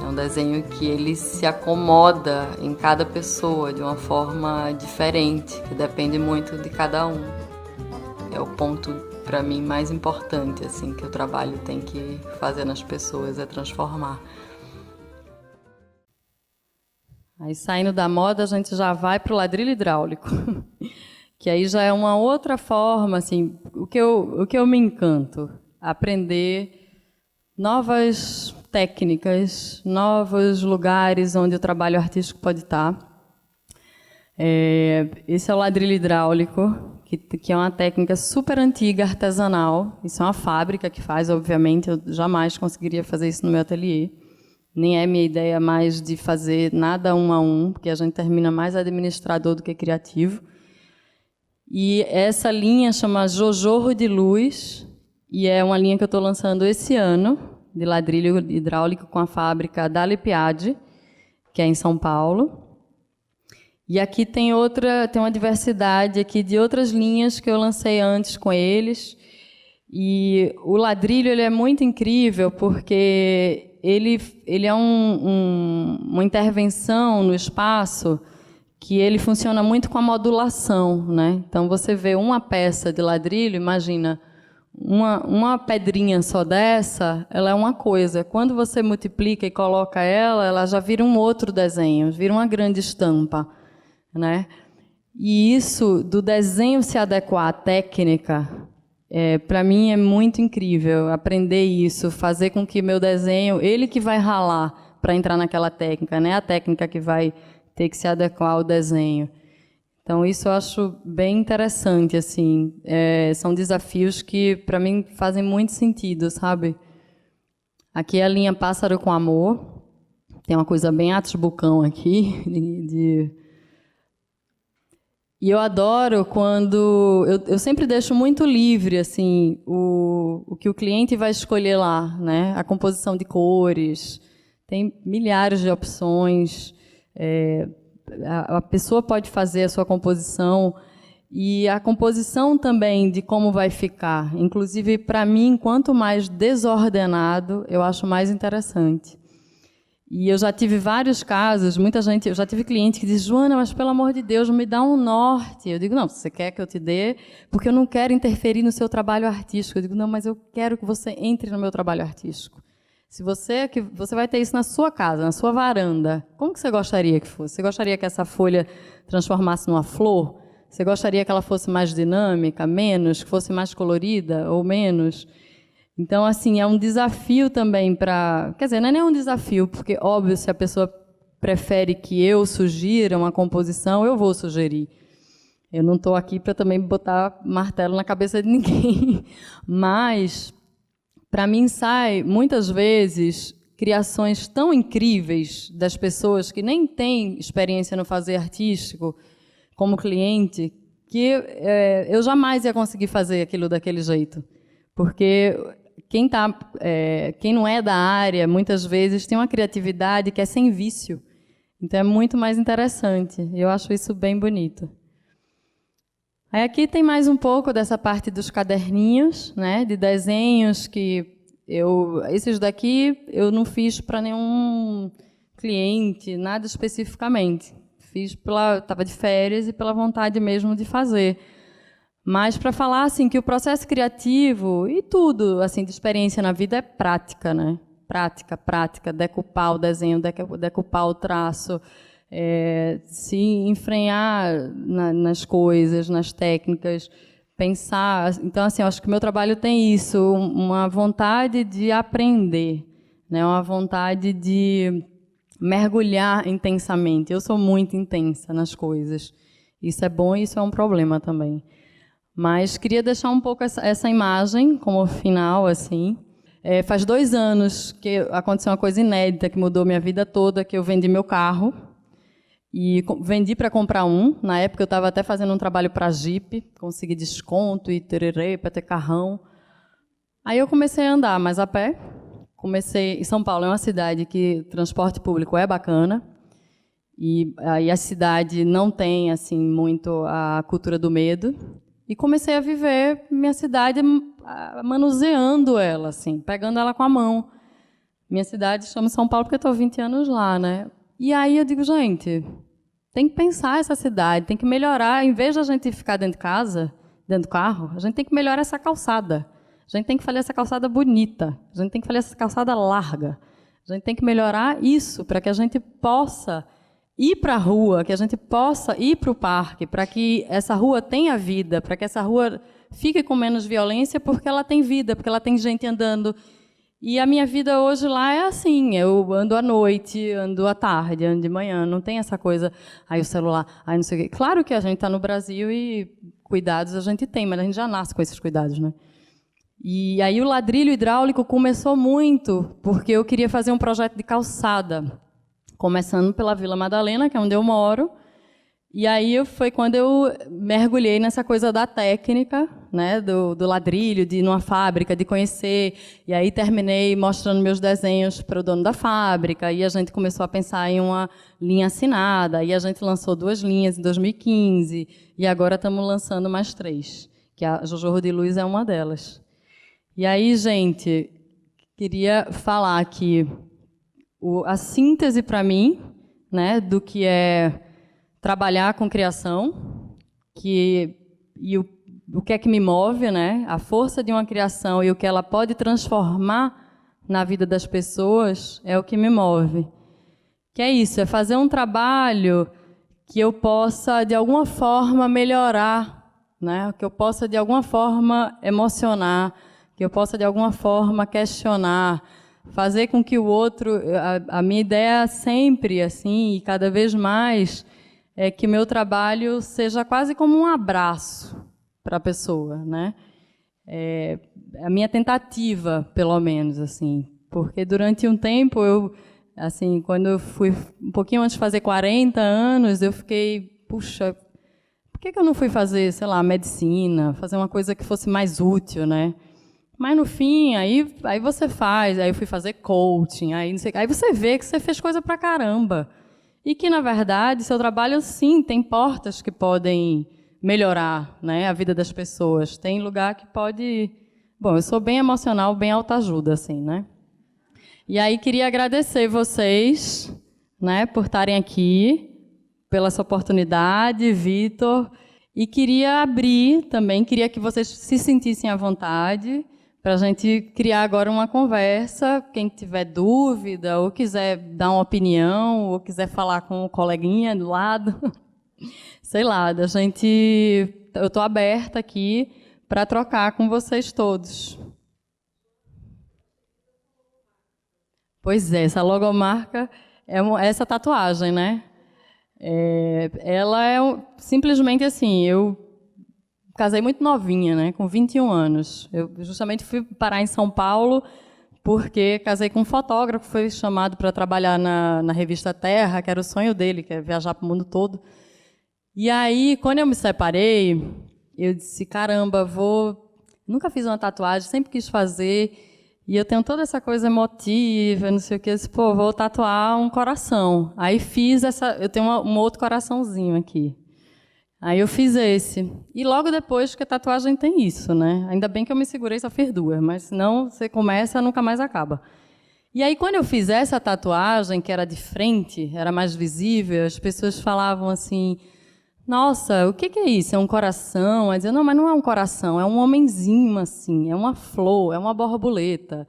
Speaker 1: É um desenho que ele se acomoda em cada pessoa de uma forma diferente, que depende muito de cada um. É o ponto, para mim, mais importante, assim, que o trabalho tem que fazer nas pessoas, é transformar. Aí, saindo da moda, a gente já vai para o ladrilho hidráulico, que aí já é uma outra forma, assim, o que eu me encanto, aprender novas técnicas, novos lugares onde o trabalho artístico pode estar. Esse é o ladrilho hidráulico, que é uma técnica super antiga, artesanal. Isso é uma fábrica que faz, obviamente, eu jamais conseguiria fazer isso no meu ateliê. Nem é minha ideia mais de fazer nada um a um, porque a gente termina mais administrador do que criativo. E essa linha chama Jojorro de Luz, e é uma linha que eu estou lançando esse ano, de ladrilho hidráulico com a fábrica da Lipiade, que é em São Paulo. E aqui tem uma diversidade aqui de outras linhas que eu lancei antes com eles. E o ladrilho ele é muito incrível porque ele é uma intervenção no espaço que ele funciona muito com a modulação, né? Então, você vê uma peça de ladrilho, imagina, uma pedrinha só dessa, ela é uma coisa. Quando você multiplica e coloca ela já vira um outro desenho, vira uma grande estampa, né? E isso, do desenho se adequar à técnica, para mim é muito incrível aprender isso, fazer com que meu desenho, ele que vai ralar para entrar naquela técnica, né? A técnica que vai ter que se adequar ao desenho. Então, isso eu acho bem interessante, assim. São desafios que, para mim, fazem muito sentido, sabe? Aqui é a linha Pássaro com Amor. Tem uma coisa bem Atos Bucão aqui. E eu adoro quando... Eu sempre deixo muito livre, assim, o que o cliente vai escolher lá, né? A composição de cores. Tem milhares de opções. A pessoa pode fazer a sua composição e a composição também de como vai ficar. Inclusive, para mim, quanto mais desordenado, eu acho mais interessante. E eu já tive vários casos, eu já tive cliente que diz: Joana, mas pelo amor de Deus, me dá um norte. Eu digo: não, você quer que eu te dê? Porque eu não quero interferir no seu trabalho artístico. Eu digo: não, mas eu quero que você entre no meu trabalho artístico. Se você vai ter isso na sua casa, na sua varanda, como que você gostaria que fosse? Você gostaria que essa folha transformasse numa flor? Você gostaria que ela fosse mais dinâmica, menos, que fosse mais colorida ou menos? Então, assim, é um desafio também para... Quer dizer, não é nem um desafio, porque, óbvio, se a pessoa prefere que eu sugira uma composição, eu vou sugerir. Eu não estou aqui para também botar martelo na cabeça de ninguém, mas para mim sai, muitas vezes, criações tão incríveis das pessoas que nem têm experiência no fazer artístico como cliente, que eu jamais ia conseguir fazer aquilo daquele jeito. Porque quem não é da área, muitas vezes, tem uma criatividade que é sem vício. Então, é muito mais interessante. Eu acho isso bem bonito. Aí aqui tem mais um pouco dessa parte dos caderninhos, né, de desenhos que esses daqui eu não fiz para nenhum cliente, nada especificamente. Fiz estava de férias e pela vontade mesmo de fazer. Mas para falar assim que o processo criativo e tudo assim de experiência na vida é prática, né? Prática, decupar o desenho, decupar o traço. Se enfrenhar nas coisas, nas técnicas, pensar. Então, assim, eu acho que o meu trabalho tem isso, uma vontade de aprender, né? Uma vontade de mergulhar intensamente. Eu sou muito intensa nas coisas. Isso é bom e isso é um problema também. Mas queria deixar um pouco essa imagem como final, assim. Faz 2 anos que aconteceu uma coisa inédita que mudou minha vida toda, que eu vendi meu carro. E vendi para comprar um. Na época eu estava até fazendo um trabalho para a Jeep, consegui desconto e tererê para ter carrão. Aí eu comecei a andar mais a pé. Em São Paulo é uma cidade que transporte público é bacana. E aí a cidade não tem assim muito a cultura do medo. E comecei a viver minha cidade manuseando ela, assim, pegando ela com a mão. Minha cidade chama São Paulo porque eu estou 20 anos lá, né? E aí eu digo, gente, tem que pensar essa cidade, tem que melhorar. Em vez de a gente ficar dentro de casa, dentro do carro, a gente tem que melhorar essa calçada. A gente tem que fazer essa calçada bonita. A gente tem que fazer essa calçada larga. A gente tem que melhorar isso para que a gente possa ir para a rua, que a gente possa ir para o parque, para que essa rua tenha vida, para que essa rua fique com menos violência, porque ela tem vida, porque ela tem gente andando. E a minha vida hoje lá é assim, eu ando à noite, ando à tarde, ando de manhã, não tem essa coisa, aí o celular, aí não sei o quê. Claro que a gente está no Brasil e cuidados a gente tem, mas a gente já nasce com esses cuidados, né? E aí o ladrilho hidráulico começou muito, porque eu queria fazer um projeto de calçada, começando pela Vila Madalena, que é onde eu moro. E aí foi quando eu mergulhei nessa coisa da técnica, né, do ladrilho, de ir numa fábrica, de conhecer. E aí terminei mostrando meus desenhos para o dono da fábrica. E a gente começou a pensar em uma linha assinada. E a gente lançou 2 linhas em 2015. E agora estamos lançando mais 3, que a Jojo de Luz é uma delas. E aí, gente, queria falar que a síntese para mim, né, do que é trabalhar com criação, e o que é que me move, né? A força de uma criação e o que ela pode transformar na vida das pessoas é o que me move. Que é isso, é fazer um trabalho que eu possa, de alguma forma, melhorar, né? Que eu possa, de alguma forma, emocionar, que eu possa, de alguma forma, questionar, fazer com que o outro... A minha ideia sempre, assim, e cada vez mais... é que o meu trabalho seja quase como um abraço para a pessoa, né? A minha tentativa, pelo menos, assim, porque durante um tempo assim, quando eu fui um pouquinho antes de fazer 40 anos, eu fiquei, puxa, por que eu não fui fazer, sei lá, medicina, fazer uma coisa que fosse mais útil, né? Mas no fim, aí você faz, aí eu fui fazer coaching, aí você vê que você fez coisa pra caramba. E que, na verdade, seu trabalho, sim, tem portas que podem melhorar, né, a vida das pessoas. Tem lugar que pode... Bom, eu sou bem emocional, bem autoajuda, assim, né? E aí queria agradecer vocês, né, por estarem aqui, pela essa oportunidade, Vitor. E queria abrir também, queria que vocês se sentissem à vontade para a gente criar agora uma conversa. Quem tiver dúvida, ou quiser dar uma opinião, ou quiser falar com o coleguinha do lado, sei lá, eu estou aberta aqui para trocar com vocês todos. Pois é, essa logomarca essa tatuagem, né? Ela é simplesmente assim, eu casei muito novinha, né? Com 21 anos. Eu justamente fui parar em São Paulo porque casei com um fotógrafo, foi chamado para trabalhar na revista Terra, que era o sonho dele, que é viajar para o mundo todo. E aí, quando eu me separei, eu disse, caramba, nunca fiz uma tatuagem, sempre quis fazer, e eu tenho toda essa coisa emotiva, não sei o que, eu disse, vou tatuar um coração. Aí fiz eu tenho um outro coraçãozinho aqui. Aí eu fiz esse. E logo depois, porque a tatuagem tem isso, né? Ainda bem que eu me segurei, só fiz 2, mas senão você começa, nunca mais acaba. E aí, quando eu fiz essa tatuagem, que era de frente, era mais visível, as pessoas falavam assim, nossa, o que é isso? É um coração? Eu dizia, não, mas não é um coração, é um homenzinho, assim, é uma flor, é uma borboleta.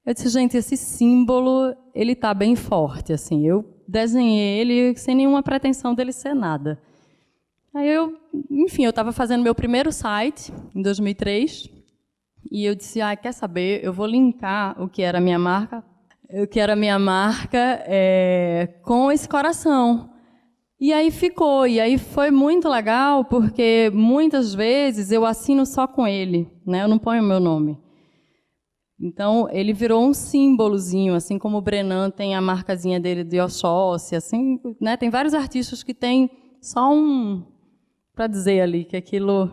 Speaker 1: Eu disse, gente, esse símbolo, ele está bem forte, assim. Eu desenhei ele sem nenhuma pretensão dele ser nada. Aí eu estava fazendo meu primeiro site, em 2003, e eu disse, quer saber, eu vou linkar o que era a minha marca, com esse coração. E aí ficou, e aí foi muito legal, porque muitas vezes eu assino só com ele, né? Eu não ponho o meu nome. Então, ele virou um símbolozinho, assim como o Brenan tem a marcazinha dele de Oxóssi, assim, né? Tem vários artistas que têm só para dizer ali que aquilo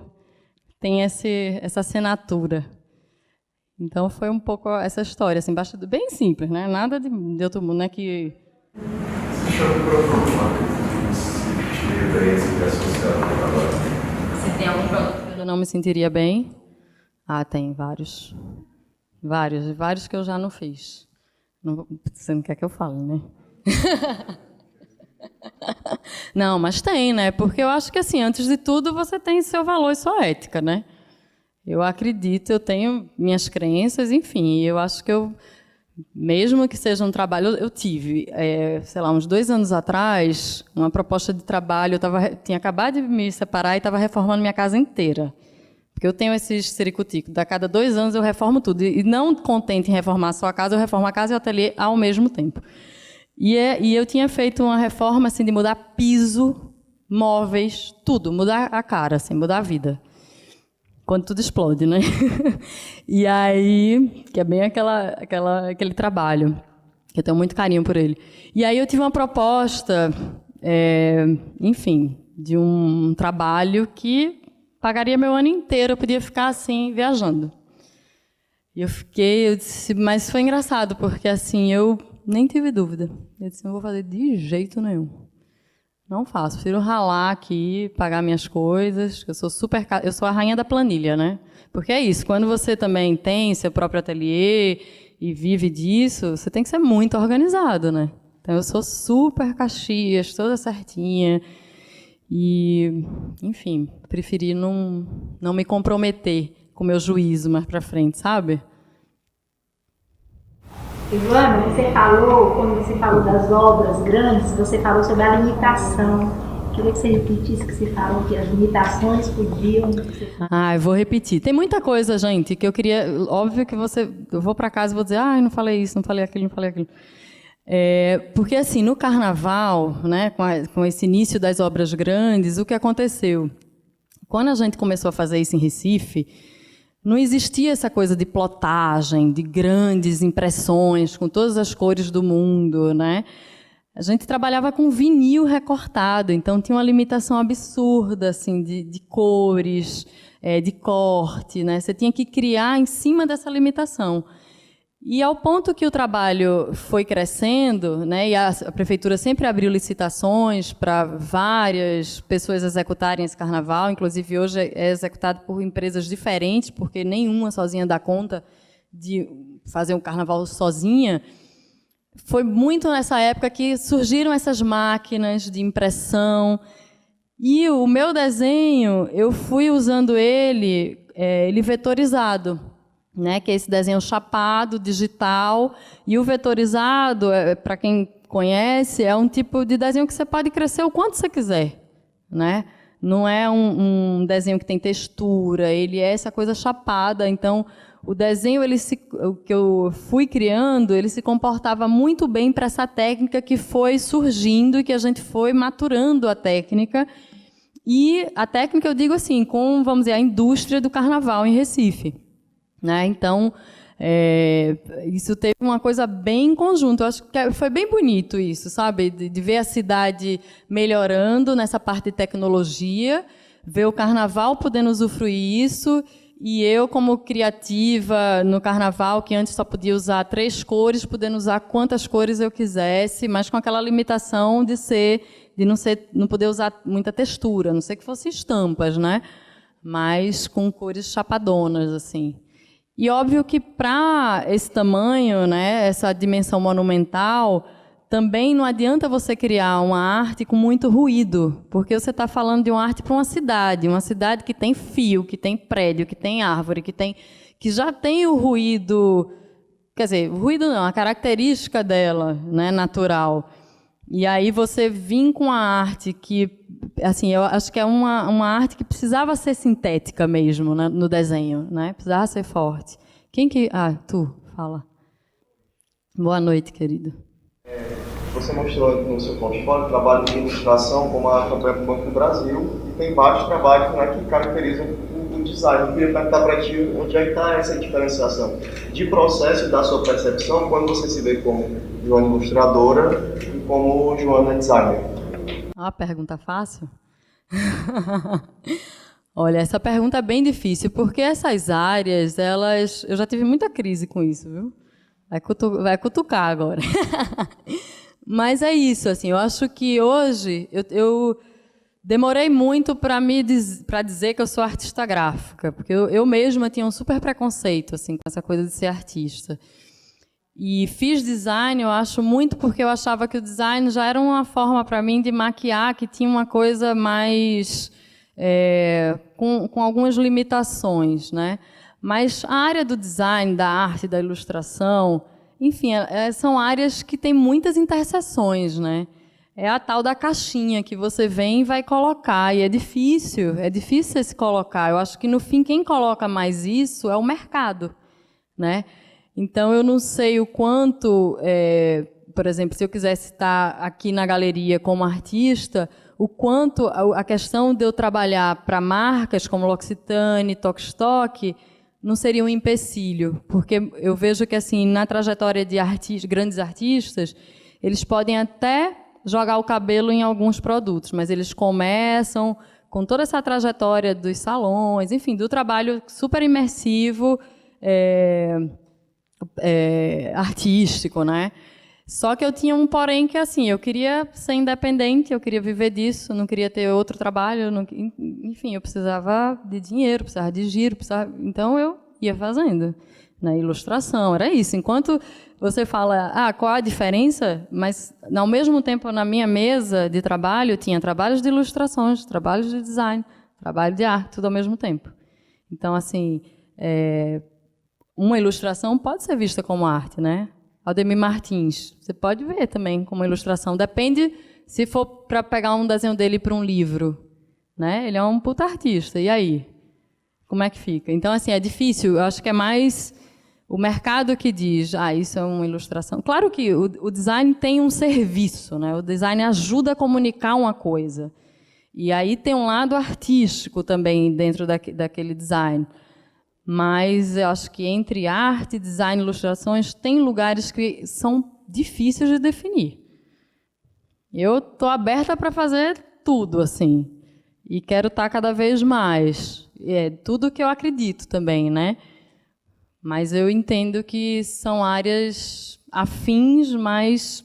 Speaker 1: tem essa assinatura. Então, foi um pouco essa história, assim, bem simples, né? Nada de outro mundo, né? Que...
Speaker 3: Você chama por alguma referência associada ao trabalho?
Speaker 1: Se tem algum produto que eu não me sentiria bem? Tem vários. Vários que eu já não fiz. Você não quer que eu fale, né? Não, mas tem, né? Porque eu acho que, assim, antes de tudo, você tem seu valor e sua ética, né? Eu acredito, eu tenho minhas crenças, enfim, eu acho que mesmo que seja um trabalho... Eu tive, sei lá, uns 2 anos atrás, uma proposta de trabalho, tinha acabado de me separar e estava reformando minha casa inteira. Porque eu tenho esses ciricuticos, a cada 2 anos eu reformo tudo. E não contente em reformar só a casa, eu reformo a casa e o ateliê ao mesmo tempo. E eu tinha feito uma reforma assim, de mudar piso, móveis, tudo, mudar a cara, assim, mudar a vida. Quando tudo explode, né? E aí, que é bem aquele trabalho, que eu tenho muito carinho por ele. E aí eu tive uma proposta, enfim, de um trabalho que pagaria meu ano inteiro, eu podia ficar assim, viajando. E eu disse, mas foi engraçado, porque assim, eu nem tive dúvida. Eu disse, não vou fazer de jeito nenhum. Não faço, prefiro ralar aqui, pagar minhas coisas. Eu sou a rainha da planilha, né? Porque é isso, quando você também tem seu próprio ateliê e vive disso, você tem que ser muito organizado, né? Então, eu sou super Caxias, toda certinha. E, enfim, preferi não me comprometer com o meu juízo mais para frente, sabe?
Speaker 4: Ivana, quando você falou das obras grandes, você falou sobre a limitação. Queria que você repetisse que você falou que as limitações podiam...
Speaker 1: Eu vou repetir. Tem muita coisa, gente, que eu queria... Óbvio que eu vou para casa e vou dizer, não falei isso, não falei aquilo, não falei aquilo. Porque, assim, no Carnaval, né, com esse início das obras grandes, o que aconteceu? Quando a gente começou a fazer isso em Recife, não existia essa coisa de plotagem, de grandes impressões, com todas as cores do mundo, né? A gente trabalhava com vinil recortado, então tinha uma limitação absurda assim, de cores, de corte, né? Você tinha que criar em cima dessa limitação. E ao ponto que o trabalho foi crescendo, né, e a prefeitura sempre abriu licitações para várias pessoas executarem esse carnaval, inclusive hoje é executado por empresas diferentes, porque nenhuma sozinha dá conta de fazer um carnaval sozinha. Foi muito nessa época que surgiram essas máquinas de impressão. E o meu desenho, eu fui usando ele vetorizado, né, que é esse desenho chapado, digital. E o vetorizado, para quem conhece, é um tipo de desenho que você pode crescer o quanto você quiser, né? Não é um desenho que tem textura, ele é essa coisa chapada. Então, o desenho, o que eu fui criando, ele se comportava muito bem para essa técnica que foi surgindo e que a gente foi maturando a técnica. E a técnica, eu digo assim, com, vamos dizer, a indústria do carnaval em Recife, né? Então, isso teve uma coisa bem em conjunto. Eu acho que foi bem bonito isso, sabe? De ver a cidade melhorando nessa parte de tecnologia, ver o carnaval podendo usufruir isso, e eu, como criativa no carnaval, que antes só podia usar 3 cores, podendo usar quantas cores eu quisesse, mas com aquela limitação de não poder usar muita textura, a não sei que fosse estampas, né? Mas com cores chapadonas, assim. E óbvio que para esse tamanho, né, essa dimensão monumental, também não adianta você criar uma arte com muito ruído, porque você está falando de uma arte para uma cidade que tem fio, que tem prédio, que tem árvore, que já tem o ruído, quer dizer, o ruído não, a característica dela, né, natural. E aí você vir com a arte que, assim, eu acho que é uma arte que precisava ser sintética mesmo, né, no desenho, né, precisava ser forte. Tu, fala. Boa noite, querido.
Speaker 3: Você mostrou no seu portfólio o trabalho de ilustração como a campanha para o Banco do Brasil, e tem vários trabalhos, né, que caracterizam o design. Eu queria perguntar para ti onde é que está essa diferenciação de processo e da sua percepção quando você se vê como Joana ilustradora e como Joana designer.
Speaker 1: Uma pergunta fácil? Olha, essa pergunta é bem difícil, porque essas áreas, eu já tive muita crise com isso, viu? Vai cutucar agora. Mas é isso, assim, eu acho que hoje eu demorei muito para dizer que eu sou artista gráfica, porque eu mesma tinha um super preconceito assim, com essa coisa de ser artista. E fiz design, eu acho, muito porque eu achava que o design já era uma forma para mim de maquiar, que tinha uma coisa mais com algumas limitações, né? Mas a área do design, da arte, da ilustração, enfim, são áreas que têm muitas interseções, né? É a tal da caixinha que você vem e vai colocar, e é difícil se colocar. Eu acho que, no fim, quem coloca mais isso é o mercado, né? Então, eu não sei o quanto, por exemplo, se eu quisesse estar aqui na galeria como artista, o quanto a questão de eu trabalhar para marcas como L'Occitane, Tok-Stock, não seria um empecilho, porque eu vejo que, assim, na trajetória de grandes artistas, eles podem até jogar o cabelo em alguns produtos, mas eles começam com toda essa trajetória dos salões, enfim, do trabalho super imersivo, artístico, né? Só que eu tinha um porém que, assim, eu queria ser independente, eu queria viver disso, não queria ter outro trabalho, enfim, eu precisava de dinheiro, precisava de giro, então eu ia fazendo. Na ilustração, era isso. Enquanto você fala, qual a diferença? Mas, ao mesmo tempo, na minha mesa de trabalho, tinha trabalhos de ilustrações, trabalhos de design, trabalho de arte, tudo ao mesmo tempo. Então, assim, uma ilustração pode ser vista como arte, né? Aldemir Martins, você pode ver também como ilustração. Depende se for para pegar um desenho dele para um livro, né? Ele é um puta artista. E aí? Como é que fica? Então, assim, é difícil. Eu acho que é mais o mercado que diz, isso é uma ilustração. Claro que o design tem um serviço, né? O design ajuda a comunicar uma coisa. E aí tem um lado artístico também dentro daquele design. Mas eu acho que entre arte, design e ilustrações tem lugares que são difíceis de definir. Eu estou aberta para fazer tudo, assim, e quero estar cada vez mais. É tudo que eu acredito também, né? Mas eu entendo que são áreas afins, mas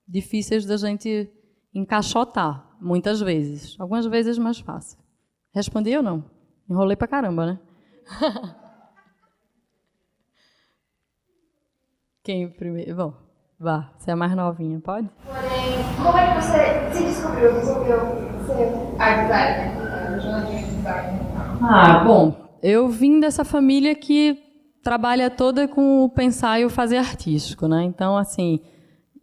Speaker 1: difíceis da gente encaixotar, muitas vezes. Algumas vezes mais fácil. Respondi ou não? Enrolei pra caramba, né? Quem primeiro? Bom, vá, você é a mais novinha, pode?
Speaker 5: Porém, como é que você se resolveu ser art designer? Jornalista de design?
Speaker 1: Bom, eu vim dessa família que trabalha toda com o pensar e o fazer artístico, né? Então, assim,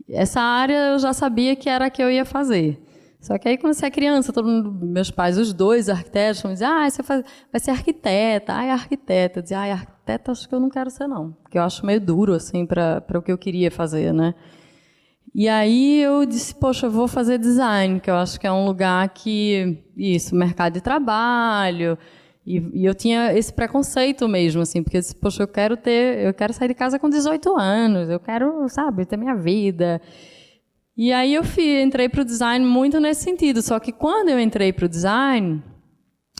Speaker 1: essa área eu já sabia que era a que eu ia fazer. Só que aí, quando você é criança, meus pais, os dois arquitetos, vão dizer, você vai ser arquiteta. Arquiteta. Eu dizia, arquiteta acho que eu não quero ser, não. Porque eu acho meio duro, assim, para o que eu queria fazer, né? E aí eu disse, poxa, eu vou fazer design, que eu acho que é um lugar que, mercado de trabalho, e eu tinha esse preconceito mesmo, assim, porque eu disse, poxa, eu quero sair de casa com 18 anos, eu quero, sabe, ter minha vida. E aí eu entrei para o design muito nesse sentido, só que quando eu entrei para o design,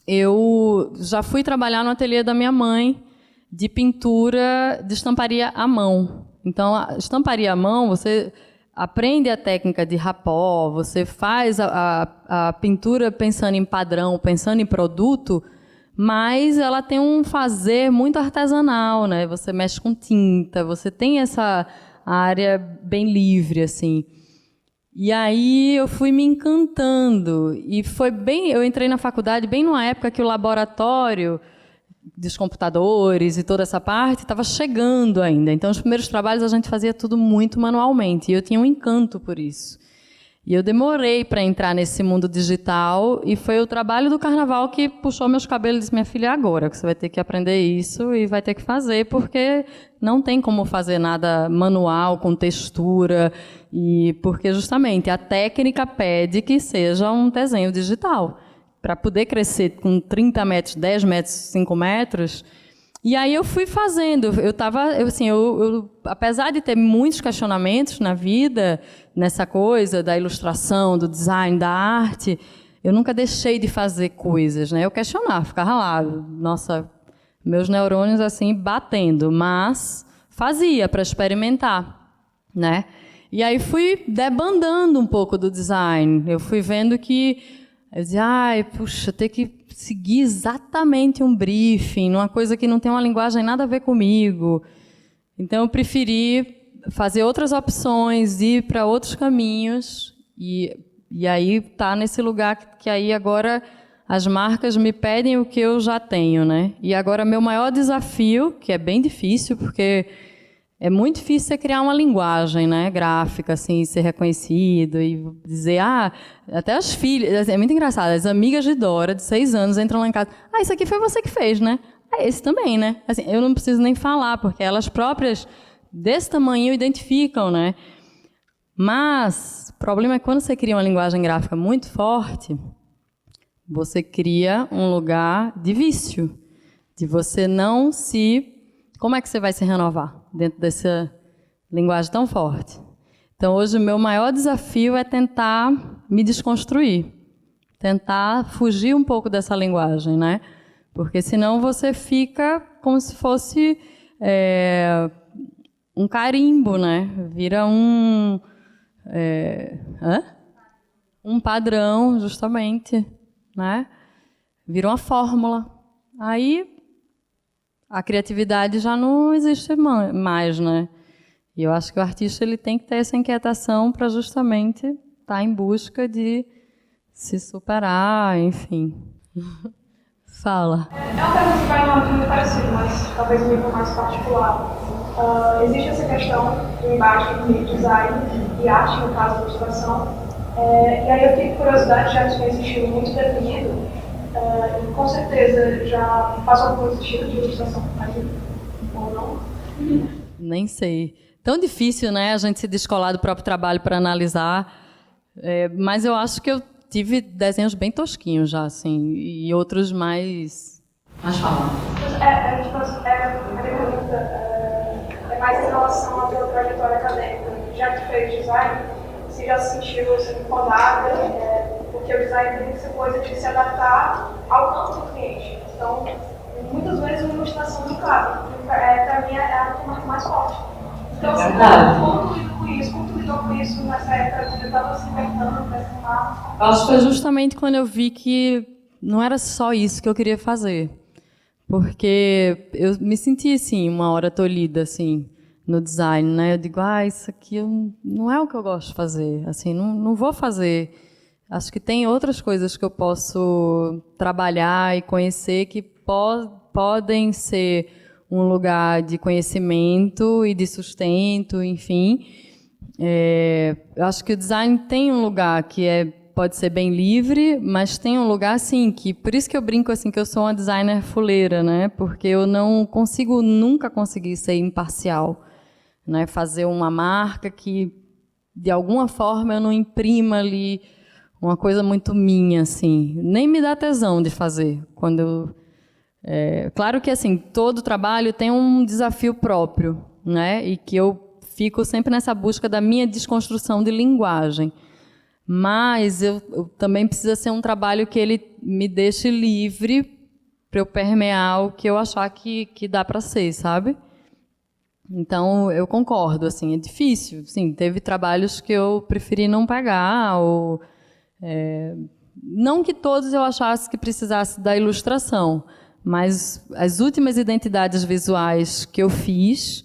Speaker 1: eu já fui trabalhar no ateliê da minha mãe de pintura de estamparia à mão. Então, a estamparia à mão, você aprende a técnica de rapó, você faz a pintura pensando em padrão, pensando em produto, mas ela tem um fazer muito artesanal, né? Você mexe com tinta, você tem essa área bem livre, assim. E aí eu fui me encantando, e eu entrei na faculdade bem numa época que o laboratório dos computadores e toda essa parte estava chegando ainda. Então, os primeiros trabalhos a gente fazia tudo muito manualmente, e eu tinha um encanto por isso. E eu demorei para entrar nesse mundo digital, e foi o trabalho do carnaval que puxou meus cabelos e disse, minha filha, agora que você vai ter que aprender isso e vai ter que fazer, porque não tem como fazer nada manual, com textura, e porque justamente a técnica pede que seja um desenho digital. Para poder crescer com 30 metros, 10 metros, 5 metros. E aí eu fui fazendo. Apesar de ter muitos questionamentos na vida, nessa coisa da ilustração, do design, da arte, eu nunca deixei de fazer coisas, né? Eu questionava, ficava lá, nossa, meus neurônios assim batendo, mas fazia para experimentar, né? E aí fui debandando um pouco do design. Eu fui vendo que eu dizia, puxa, ter que seguir exatamente um briefing, numa coisa que não tem uma linguagem nada a ver comigo. Então, eu preferi fazer outras opções, ir para outros caminhos, e aí tá nesse lugar que aí agora as marcas me pedem o que eu já tenho, né? E agora, meu maior desafio, que é bem difícil, porque é muito difícil você criar uma linguagem, né, gráfica, assim, ser reconhecido e dizer, até as filhas, é muito engraçado, as amigas de Dora, de 6 anos, entram lá em casa, isso aqui foi você que fez, né? Esse também, né? Assim, eu não preciso nem falar, porque elas próprias, desse tamanho, identificam, né? Mas o problema é que quando você cria uma linguagem gráfica muito forte, você cria um lugar de vício, de você não se... Como é que você vai se renovar dentro dessa linguagem tão forte? Então, hoje, o meu maior desafio é tentar me desconstruir, tentar fugir um pouco dessa linguagem, né? Porque senão você fica como se fosse um carimbo, né? Vira um padrão, justamente, né? Vira uma fórmula. Aí a criatividade já não existe mais, né? E eu acho que o artista ele tem que ter essa inquietação para justamente estar em busca de se superar, enfim. Fala.
Speaker 6: É uma pergunta que vai num âmbito muito parecido, mas talvez um nível mais particular. Existe essa questão do embate entre design e arte, no caso da ilustração. E aí eu tenho curiosidade, já que tem esse estilo muito definido, e com certeza já passou por esse estilo de ilustração ou não?
Speaker 1: Nem sei. Tão difícil, né, a gente se descolar do próprio trabalho para analisar, mas eu acho que eu tive desenhos bem tosquinhos já, assim, e outros mais... Mas fala.
Speaker 6: A minha pergunta é mais em relação à tua trajetória acadêmica. Já que fez design, você já se sentiu incomodada, porque o design tem que ser coisa de se adaptar ao campo do cliente. Então, muitas vezes uma ilustração não cabe. Para mim, é a mais forte. Então, como tu lidou com isso nessa época que eu estava se inventando para esse mar?
Speaker 1: Acho que foi justamente quando eu vi que não era só isso que eu queria fazer. Porque eu me senti, assim, uma hora tolhida, assim, no design, né? Eu digo, isso aqui não é o que eu gosto de fazer. Assim, não vou fazer. Acho que tem outras coisas que eu posso trabalhar e conhecer que podem ser um lugar de conhecimento e de sustento, enfim. Eu acho que o design tem um lugar que é pode ser bem livre, mas tem um lugar assim que, por isso que eu brinco assim que eu sou uma designer fuleira, né? Porque eu não consigo, nunca consegui ser imparcial, né? Fazer uma marca que de alguma forma eu não imprima ali uma coisa muito minha, assim. Nem me dá tesão de fazer. Claro que assim todo trabalho tem um desafio próprio, né? E que eu fico sempre nessa busca da minha desconstrução de linguagem. Mas eu também precisa ser um trabalho que ele me deixe livre para eu permear o que eu achar que dá para ser, sabe? Então, eu concordo, assim, é difícil. Sim, teve trabalhos que eu preferi não pegar, não que todos eu achasse que precisasse da ilustração, mas as últimas identidades visuais que eu fiz,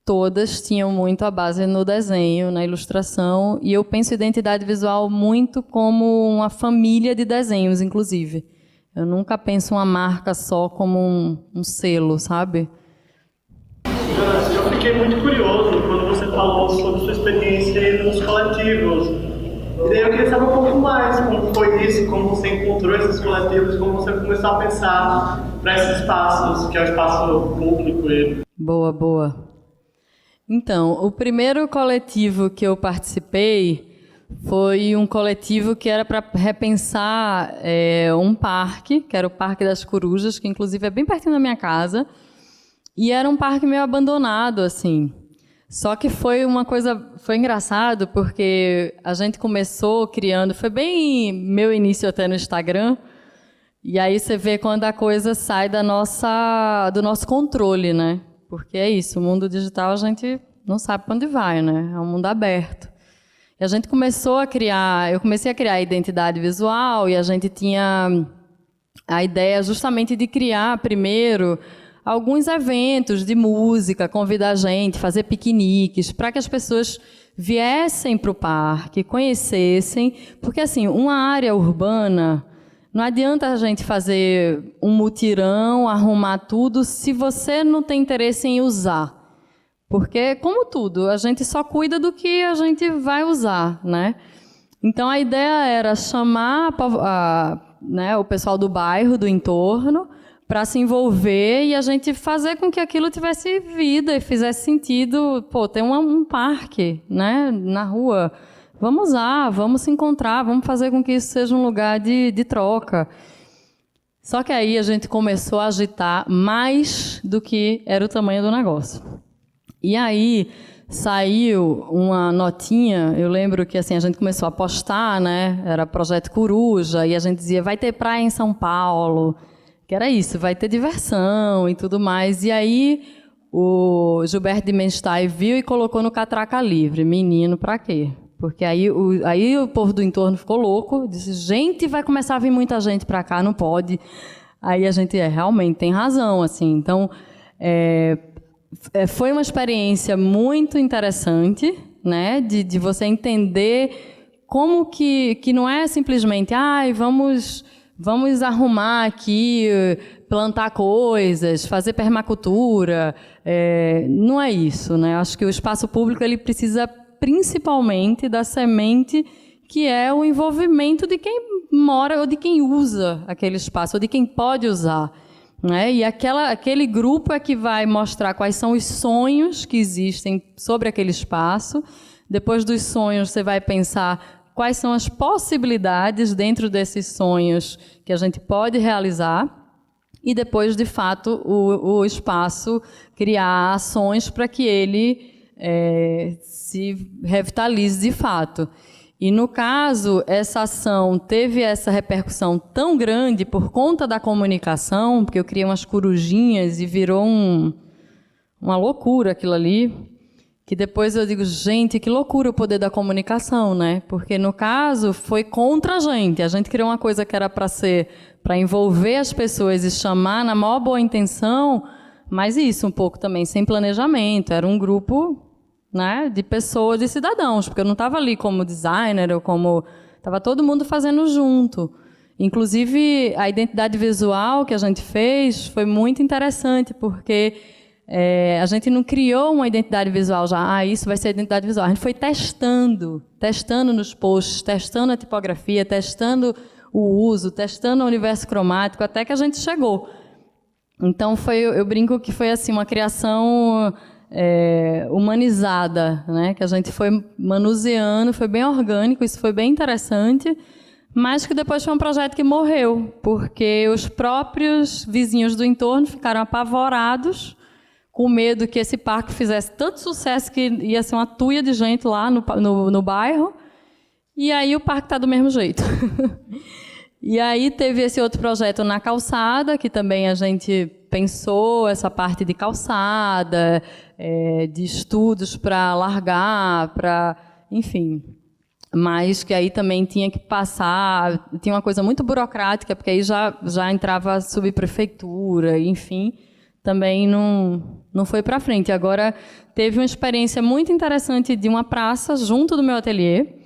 Speaker 1: todas tinham muito a base no desenho, na ilustração, e eu penso identidade visual muito como uma família de desenhos, inclusive. Eu nunca penso uma marca só como um selo, sabe?
Speaker 7: Eu fiquei muito curioso quando você falou sobre sua experiência nos coletivos. E daí eu queria saber um pouco mais como foi isso, como você encontrou esses coletivos, como você começou a pensar para esses espaços, que é o espaço público.
Speaker 1: Boa, boa. Então, o primeiro coletivo que eu participei foi um coletivo que era para repensar um parque, que era o Parque das Corujas, que inclusive é bem pertinho da minha casa, e era um parque meio abandonado, assim. Só que foi engraçado, porque a gente começou criando, foi bem meu início até no Instagram, e aí você vê quando a coisa sai do nosso controle, né? Porque é isso, o mundo digital a gente não sabe para onde vai, né? É um mundo aberto. E a gente eu comecei a criar a identidade visual, e a gente tinha a ideia justamente de criar primeiro alguns eventos de música, convidar a gente, fazer piqueniques, para que as pessoas viessem para o parque, conhecessem, porque assim, uma área urbana, não adianta a gente fazer um mutirão, arrumar tudo, se você não tem interesse em usar. Porque, como tudo, a gente só cuida do que a gente vai usar, né? Então, a ideia era chamar o pessoal do bairro, do entorno, para se envolver e a gente fazer com que aquilo tivesse vida e fizesse sentido. Pô, tem um parque, né, na rua. Vamos usar, vamos se encontrar, vamos fazer com que isso seja um lugar de troca. Só que aí a gente começou a agitar mais do que era o tamanho do negócio. E aí saiu uma notinha, eu lembro que assim, a gente começou a postar, né, era Projeto Coruja, e a gente dizia, vai ter praia em São Paulo, que era isso, vai ter diversão e tudo mais. E aí o Gilberto de Menstein viu e colocou no Catraca Livre. Menino, pra quê? Porque aí o povo do entorno ficou louco, disse, gente, vai começar a vir muita gente para cá, não pode. Aí a gente, realmente, tem razão, assim. Então, foi uma experiência muito interessante, né, de você entender como que não é simplesmente, vamos arrumar aqui, plantar coisas, fazer permacultura. Não é isso, né? Acho que o espaço público ele precisa principalmente da semente, que é o envolvimento de quem mora ou de quem usa aquele espaço, ou de quem pode usar, né? E aquele grupo é que vai mostrar quais são os sonhos que existem sobre aquele espaço. Depois dos sonhos, você vai pensar quais são as possibilidades dentro desses sonhos que a gente pode realizar e depois, de fato, o espaço criar ações para que ele se revitalize de fato. E, no caso, essa ação teve essa repercussão tão grande por conta da comunicação, porque eu criei umas corujinhas e virou uma loucura aquilo ali, que depois eu digo, gente, que loucura o poder da comunicação, né? Porque, no caso, foi contra a gente criou uma coisa que era para envolver as pessoas e chamar na maior boa intenção, mas isso um pouco também sem planejamento, era um grupo, né, de pessoas, de cidadãos, porque eu não estava ali como designer, ou estava todo mundo fazendo junto. Inclusive, a identidade visual que a gente fez foi muito interessante, porque a gente não criou uma identidade visual já, isso vai ser a identidade visual. A gente foi testando nos posts, testando a tipografia, testando o uso, testando o universo cromático, até que a gente chegou. Então, eu brinco que foi assim, uma criação humanizada, né? Que a gente foi manuseando, foi bem orgânico, isso foi bem interessante, mas que depois foi um projeto que morreu, porque os próprios vizinhos do entorno ficaram apavorados, com medo que esse parque fizesse tanto sucesso que ia ser uma tuia de gente lá no bairro, e aí o parque está do mesmo jeito. E aí teve esse outro projeto na calçada, que também a gente pensou essa parte de calçada, de estudos para largar, enfim. Mas que aí também tinha que passar, tinha uma coisa muito burocrática, porque aí já entrava a subprefeitura, enfim, também não foi para frente. Agora, teve uma experiência muito interessante de uma praça junto do meu ateliê,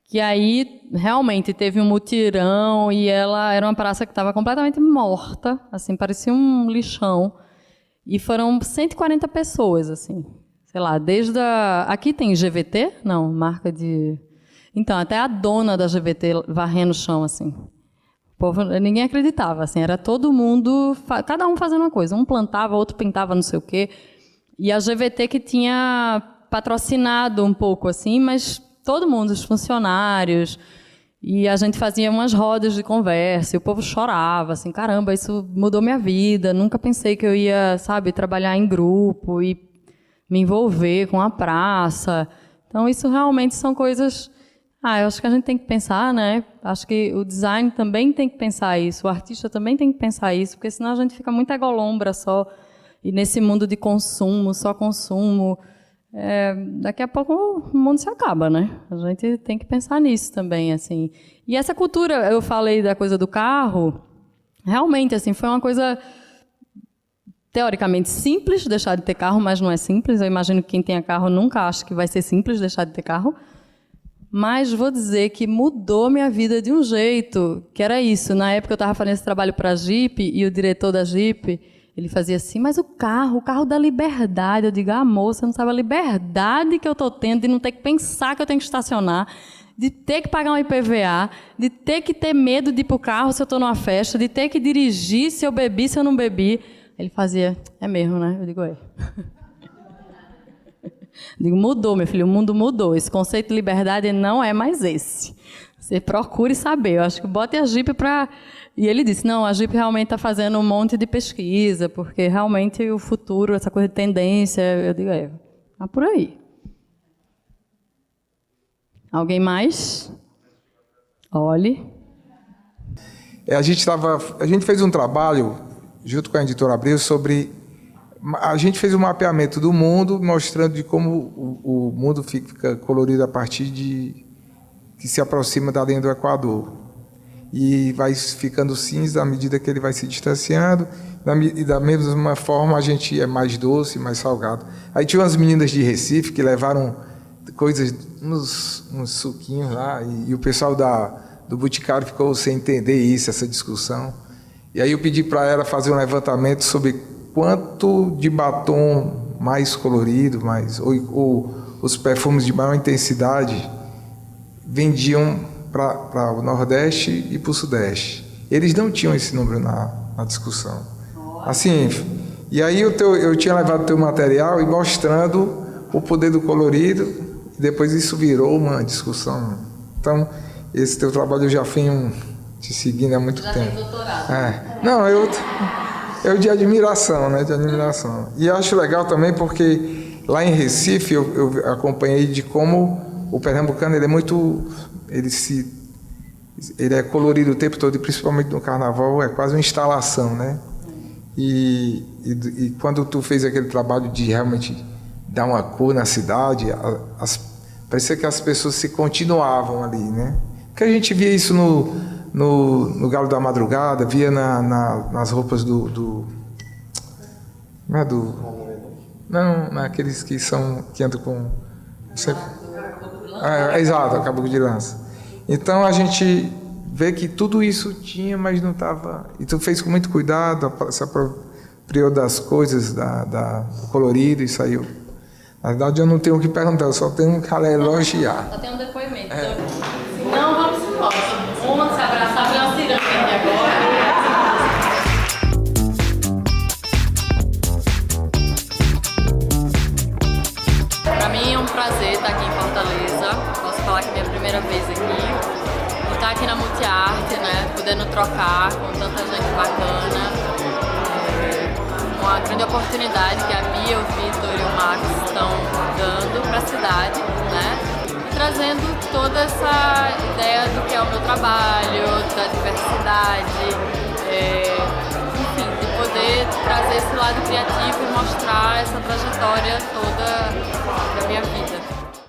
Speaker 1: que aí realmente teve um mutirão e ela era uma praça que estava completamente morta, assim, parecia um lixão. E foram 140 pessoas, assim, sei lá, desde aqui tem GVT? Não, marca de... Então, até a dona da GVT varrendo o chão, assim. O povo, ninguém acreditava, assim, era todo mundo, cada um fazendo uma coisa. Um plantava, outro pintava não sei o quê. E a GVT que tinha patrocinado um pouco, assim, mas todo mundo, os funcionários. E a gente fazia umas rodas de conversa, e o povo chorava, assim, caramba, isso mudou minha vida, nunca pensei que eu ia, sabe, trabalhar em grupo e me envolver com a praça. Então, isso realmente são coisas... eu acho que a gente tem que pensar, né? Acho que o design também tem que pensar isso, o artista também tem que pensar isso, porque senão a gente fica muito egolombra só, e nesse mundo de consumo, só consumo, daqui a pouco o mundo se acaba, né? A gente tem que pensar nisso também, assim. E essa cultura, eu falei da coisa do carro, realmente, assim, foi uma coisa teoricamente simples deixar de ter carro, mas não é simples. Eu imagino que quem tem carro nunca acha que vai ser simples deixar de ter carro. Mas vou dizer que mudou minha vida de um jeito, que era isso. Na época eu estava fazendo esse trabalho para a Jeep, e o diretor da Jeep, ele fazia assim, mas o carro da liberdade. Eu digo, moça, você não sabe a liberdade que eu estou tendo de não ter que pensar que eu tenho que estacionar, de ter que pagar um IPVA, de ter que ter medo de ir para o carro se eu estou numa festa, de ter que dirigir se eu bebi, se eu não bebi. Ele fazia, é mesmo, né? Eu digo, Digo, mudou, meu filho, o mundo mudou. Esse conceito de liberdade não é mais esse. Você procure saber. Eu acho que bote a Jeep para... E ele disse, não, a Jeep realmente está fazendo um monte de pesquisa, porque realmente o futuro, essa coisa de tendência, eu digo, tá por aí. Alguém mais? Olhe.
Speaker 8: A gente fez um trabalho, junto com a editora Abril, sobre... A gente fez um mapeamento do mundo, mostrando de como o mundo fica colorido a partir de que se aproxima da linha do Equador. E vai ficando cinza à medida que ele vai se distanciando, e da mesma forma a gente é mais doce, mais salgado. Aí tinha umas meninas de Recife que levaram coisas, uns suquinhos lá, e o pessoal do Boticário ficou sem entender isso, essa discussão. E aí eu pedi para ela fazer um levantamento sobre quanto de batom mais colorido, ou os perfumes de maior intensidade vendiam para o Nordeste e para o Sudeste. Eles não tinham esse número na discussão. Assim, e aí eu tinha levado o teu material e mostrando o poder do colorido, e depois isso virou uma discussão. Então, esse teu trabalho eu já venho te seguindo há muito tempo. Já tem doutorado. Não, eu de admiração, né? De admiração. E acho legal também porque lá em Recife eu acompanhei de como o pernambucano ele é colorido o tempo todo, e principalmente no carnaval é quase uma instalação, né? E quando tu fez aquele trabalho de realmente dar uma cor na cidade, parecia que as pessoas se continuavam ali, né? Porque a gente via isso no Galo da Madrugada, via nas roupas não, naqueles que andam com... exato, Caboclo de Lança. Então a gente vê que tudo isso tinha, mas não estava... E tu fez com muito cuidado, apropriou das coisas, do colorido e saiu. Na verdade, eu não tenho o que perguntar, eu só tenho que elogiar.
Speaker 1: Só tem um depoimento. Então, vamos embora. Vamos se abraçar para uma ciranda aqui agora. Para mim é um prazer estar aqui em Fortaleza. Posso falar que é minha primeira vez aqui. Estar aqui na Multiarte, né? Podendo trocar com tanta gente bacana. Uma grande oportunidade que a Bia, o Vitor e o Max estão dando para a cidade, né? E trazendo toda essa ideia do que é o meu trabalho, da diversidade, enfim, de poder trazer esse lado criativo e mostrar essa trajetória toda